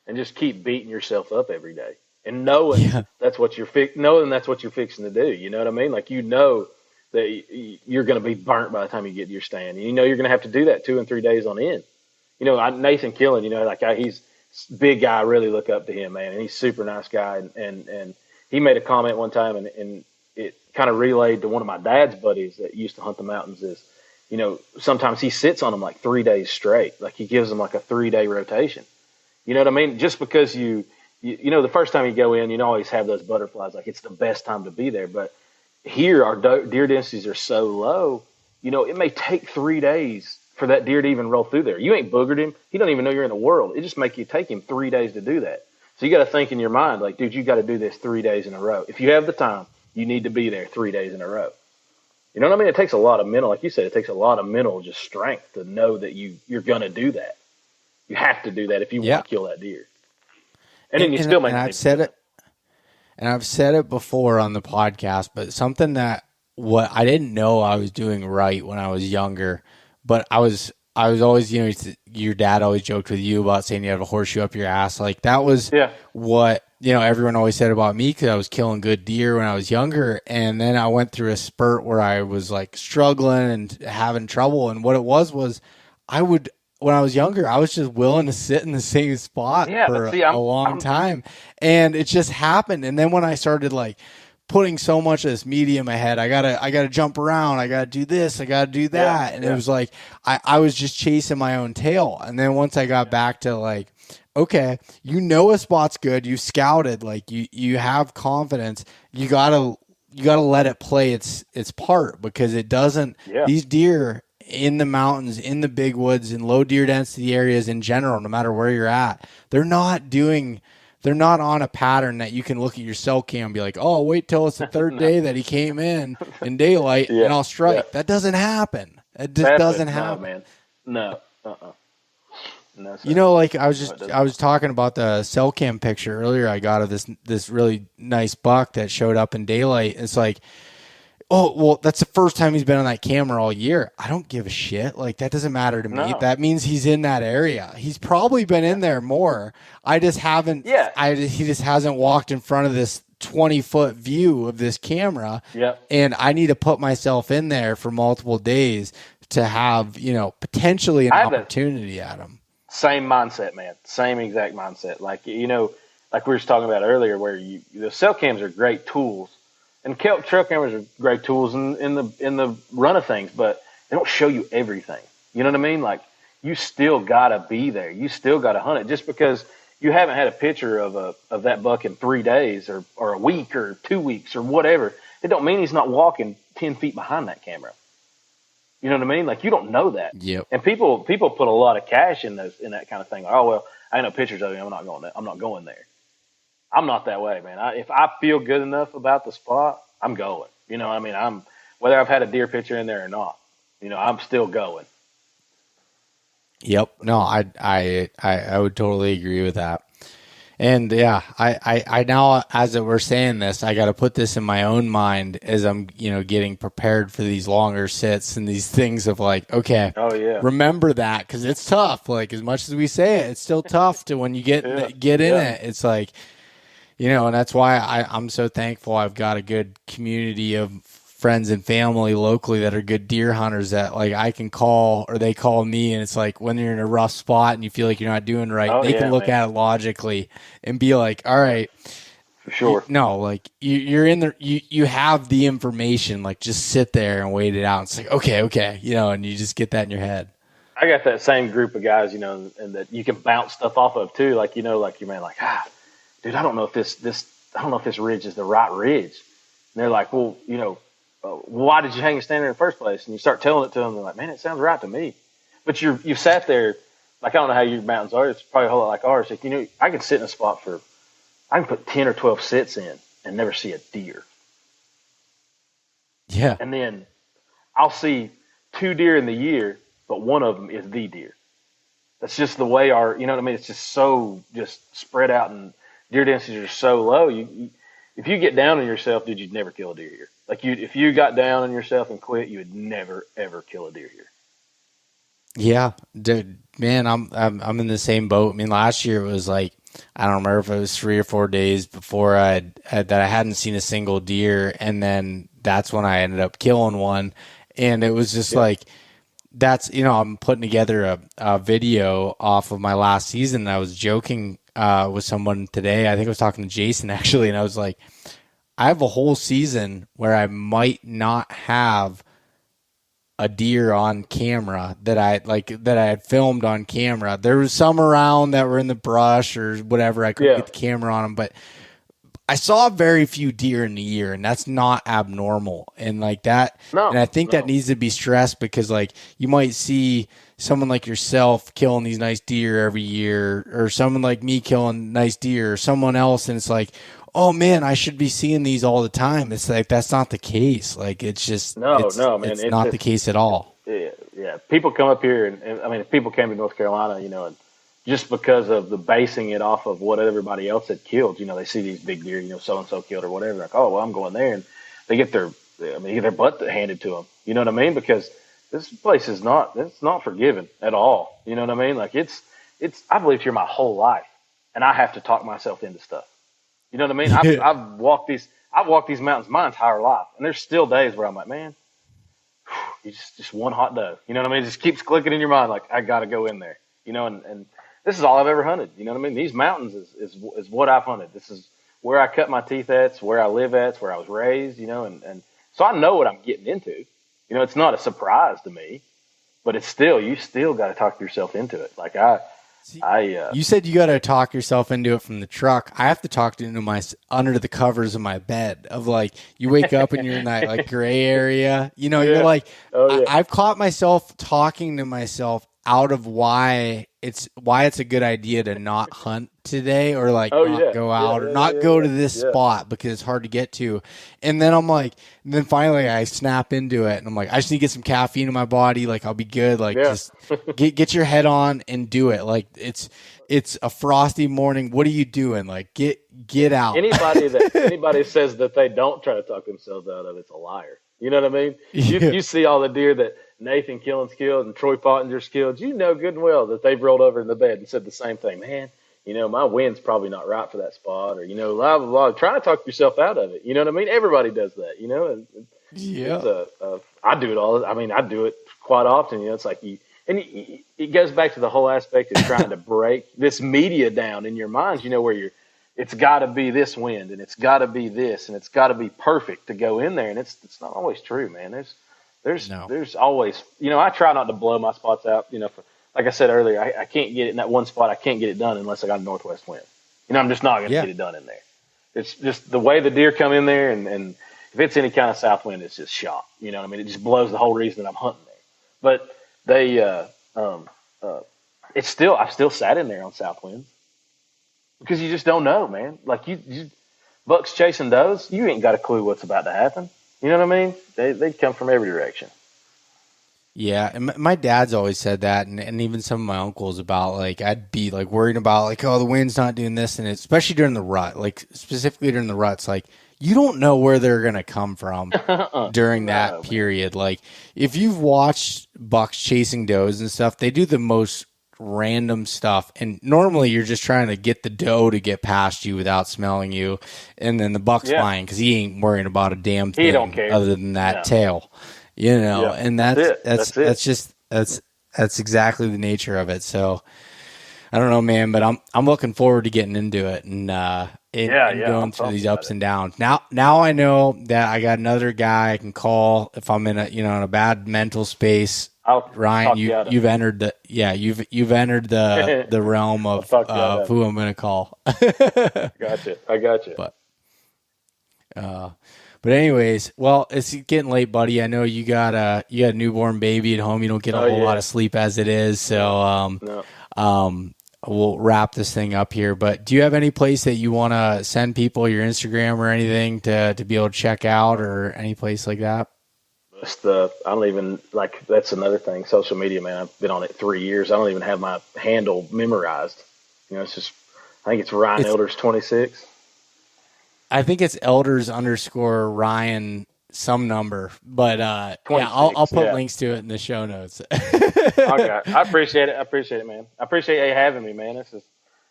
Speaker 3: And just keep beating yourself up every day and knowing that's what you're fixing to do. You know what I mean? Like, that you're going to be burnt by the time you get to your stand. And you're going to have to do that 2 and 3 days on end. Nathan Killen, he's big guy. I really look up to him, man. And he's a super nice guy. And he made a comment one time and it kind of relayed to one of my dad's buddies that used to hunt the mountains is, sometimes he sits on them like 3 days straight. Like he gives them like a 3-day rotation. You know what I mean? Just because you the first time you go in, you always have those butterflies. Like it's the best time to be there. But here, our deer densities are so low, it may take 3 days for that deer to even roll through there. You ain't boogered him. He don't even know you're in the world. It just take him 3 days to do that. So you got to think in your mind, like, dude, you got to do this 3 days in a row. If you have the time, you need to be there 3 days in a row. You know what I mean? It takes a lot of mental, like you said, it takes a lot of mental just strength to know that you're going to do that. You have to do that if you want to kill that deer. And then you still make.
Speaker 2: And I've said it before on the podcast, but something that what I didn't know I was doing right when I was younger, but I was always, your dad always joked with you about saying you have a horseshoe up your ass. Like that was what, everyone always said about me, because I was killing good deer when I was younger. And then I went through a spurt where I was like struggling and having trouble. And what it was when I was younger, I was just willing to sit in the same spot for a long time. And it just happened. And then when I started like putting so much of this media in my head, I gotta jump around. I gotta do this. I gotta do that. And it was like, I was just chasing my own tail. And then once I got back to like, okay, a spot's good. You scouted, like you have confidence. You gotta let it play its part, because it doesn't, these deer in the mountains, in the big woods, in low deer density areas in general, no matter where you're at, they're not on a pattern that you can look at your cell cam and be like, oh, wait till it's the third day that he came in daylight and I'll strike. That doesn't happen. It just doesn't happen.
Speaker 3: No, man. No.
Speaker 2: No, like I was talking about the cell cam picture earlier I got of this really nice buck that showed up in daylight. It's like, oh, well, that's the first time he's been on that camera all year. I don't give a shit. Like, that doesn't matter to me.
Speaker 3: No.
Speaker 2: That means he's in that area. He's probably been in there more. I just haven't. Yeah. He just hasn't walked in front of this 20-foot view of this camera.
Speaker 3: Yep.
Speaker 2: And I need to put myself in there for multiple days to have, potentially an opportunity at him.
Speaker 3: Same mindset, man. Same exact mindset. Like, like we were talking about earlier, where the cell cams are great tools. And trail cameras are great tools in the run of things, but they don't show you everything. You know what I mean? Like, you still gotta be there. You still gotta hunt it. Just because you haven't had a picture of that buck in 3 days or a week or 2 weeks or whatever, it don't mean he's not walking 10 feet behind that camera. You know what I mean? Like, you don't know that.
Speaker 2: Yep.
Speaker 3: And people put a lot of cash in that kind of thing. Like, oh well, I ain't no pictures of him. I'm not going there. I'm not that way, man. If I feel good enough about the spot, I'm going. You know, I mean, I'm whether I've had a deer picture in there or not. You know, I'm still going.
Speaker 2: Yep. No, I would totally agree with that. And yeah, I now, as we're saying this, I got to put this in my own mind as I'm, getting prepared for these longer sits and these things of like, okay,
Speaker 3: Oh yeah,
Speaker 2: remember that, because it's tough. Like, as much as we say it, it's still tough to when you get in it. It's like, and that's why I'm so thankful I've got a good community of friends and family locally that are good deer hunters that like I can call or they call me, and it's like when you're in a rough spot and you feel like you're not doing right, they can look at it logically and be like, all right,
Speaker 3: for sure.
Speaker 2: Like you're in there, you have the information, like just sit there and wait it out. It's like, okay, and you just get that in your head.
Speaker 3: I got that same group of guys, and that you can bounce stuff off of too. Like, like you man, like, dude, I don't know if this ridge is the right ridge. And they're like, well, why did you hang a stand there in the first place? And you start telling it to them, they're like, man, it sounds right to me. But you sat there, like, I don't know how your mountains are. It's probably a whole lot like ours. Like, I can sit in a spot I can put 10 or 12 sits in and never see a deer.
Speaker 2: Yeah.
Speaker 3: And then I'll see 2 deer in the year, but one of them is the deer. That's just the way you know what I mean? It's just so just spread out, and deer densities are so low. If you get down on yourself, dude, you'd never kill a deer here. Like if you got down on yourself and quit, you would never ever kill a deer here.
Speaker 2: Yeah, dude, man, I'm in the same boat. I mean, last year it was like, I don't remember if it was 3 or 4 days before that I hadn't seen a single deer, and then that's when I ended up killing one, and it was just like, that's, I'm putting together a video off of my last season, and I was joking with someone today. I think I was talking to Jason actually, and I was like, I have a whole season where I might not have a deer on camera that I had filmed on camera. There was some around that were in the brush or whatever. I couldn't get the camera on them, but I saw very few deer in the year, and that's not abnormal. And like that, and I think that needs to be stressed, because like you might see someone like yourself killing these nice deer every year, or someone like me killing nice deer, or someone else, and it's like, oh man, I should be seeing these all the time. It's like, that's not the case. Like, it's just, man, it's not the case at all.
Speaker 3: Yeah. People come up here, and I mean, if people came to North Carolina, and just because of the basing it off of what everybody else had killed, they see these big deer, so-and-so killed or whatever. Like, oh, well, I'm going there. And they get their butt handed to them. You know what I mean? Because this place it's not forgiving at all. You know what I mean? Like I've lived here my whole life, and I have to talk myself into stuff. You know what I mean? I've walked these mountains my entire life, and there's still days where I'm like, man, you just one hot doe. You know what I mean? It just keeps clicking in your mind, like, I got to go in there. And this is all I've ever hunted. You know what I mean? These mountains is what I've hunted. This is where I cut my teeth at. It's where I live at. It's where I was raised. And so I know what I'm getting into. It's not a surprise to me, but you still got to talk yourself into it. Like
Speaker 2: you said you got to talk yourself into it from the truck. I have to talk into under the covers of my bed, of like, you wake up and you're in that like gray area, you're like, I've caught myself talking to myself out of why it's a good idea to not hunt today, or like not go out or not go to this spot because it's hard to get to. And then I'm like, then finally I snap into it, and I'm like, I just need to get some caffeine in my body. Like, I'll be good. Like, just get your head on and do it. Like, it's a frosty morning. What are you doing? Like, get out.
Speaker 3: Anybody says that they don't try to talk themselves out of it's a liar. You know what I mean? You see all the deer that Nathan Killen's killed and Troy Pottinger's killed. You know good and well that they've rolled over in the bed and said the same thing. Man, my wind's probably not right for that spot, or blah blah blah. Trying to talk yourself out of it. You know what I mean? Everybody does that. I do it all. I mean, I do it quite often. It's like it goes back to the whole aspect of trying to break this media down in your minds. Where it's got to be this wind, and it's got to be this, and it's got to be perfect to go in there, and it's not always true, man. There's always, I try not to blow my spots out. Like I said earlier, I can't get it in that one spot. I can't get it done unless I got a northwest wind. I'm just not going to get it done in there. It's just the way the deer come in there, and if it's any kind of south wind, it's just shot. You know what I mean? It just blows the whole reason that I'm hunting there. But I've still sat in there on south winds. because you just don't know, man. Like you bucks chasing does, you ain't got a clue what's about to happen. You know what I mean? They come from every direction.
Speaker 2: Yeah, and my dad's always said that, and even some of my uncles about, like, I'd be like worried about, like, oh, the wind's not doing this, and especially during the rut, like specifically during the ruts, like you don't know where they're gonna come from during that period. Like if you've watched bucks chasing does and stuff, they do the most random stuff, and normally you're just trying to get the doe to get past you without smelling you, and then the buck's flying because he ain't worrying about a damn thing
Speaker 3: he don't care.
Speaker 2: other than that tail. You know, and that's exactly the nature of it. So I don't know, man, but I'm looking forward to getting into it and going through these ups and downs. Now I know that I got another guy I can call if I'm in a bad mental space. Ryan, you've entered the realm of who I'm going to call.
Speaker 3: I got you.
Speaker 2: But anyways, well, it's getting late, buddy. I know you got a newborn baby at home. You don't get a whole lot of sleep as it is. So we'll wrap this thing up here. But do you have any place that you want to send people, your Instagram or anything, to be able to check out, or any place like that?
Speaker 3: I don't even, like, that's another thing. Social media, man. I've been on it 3 years. I don't even have my handle memorized. It's just, I think it's Ryan Elders 26. I
Speaker 2: think it's Elders_Ryan some number, but I'll put links to it in the show notes.
Speaker 3: Okay. I appreciate it, man. I appreciate you having me, man.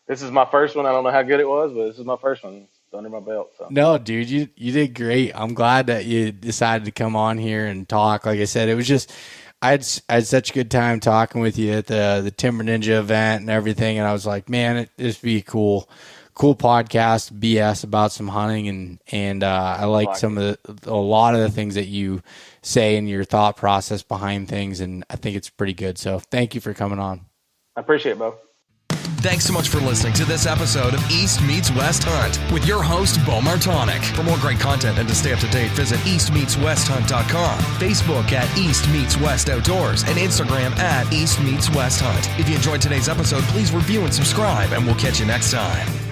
Speaker 3: This is my first one. I don't know how good it was, but this is my first one. It's under my belt. So.
Speaker 2: No, dude, you did great. I'm glad that you decided to come on here and talk. Like I said, it was just I had such a good time talking with you at the Timber Ninja event and everything, and I was like, man, this would be cool podcast, BS about some hunting, and I like a lot of the things that you say and your thought process behind things, and I think it's pretty good. So thank you for coming on.
Speaker 3: I appreciate it, Beau.
Speaker 1: Thanks so much for listening to this episode of East Meets West Hunt with your host, Beau Martonik. For more great content and to stay up to date, visit eastmeetswesthunt.com, Facebook at East Meets West Outdoors, and Instagram at East Meets West Hunt. If you enjoyed today's episode, please review and subscribe, and we'll catch you next time.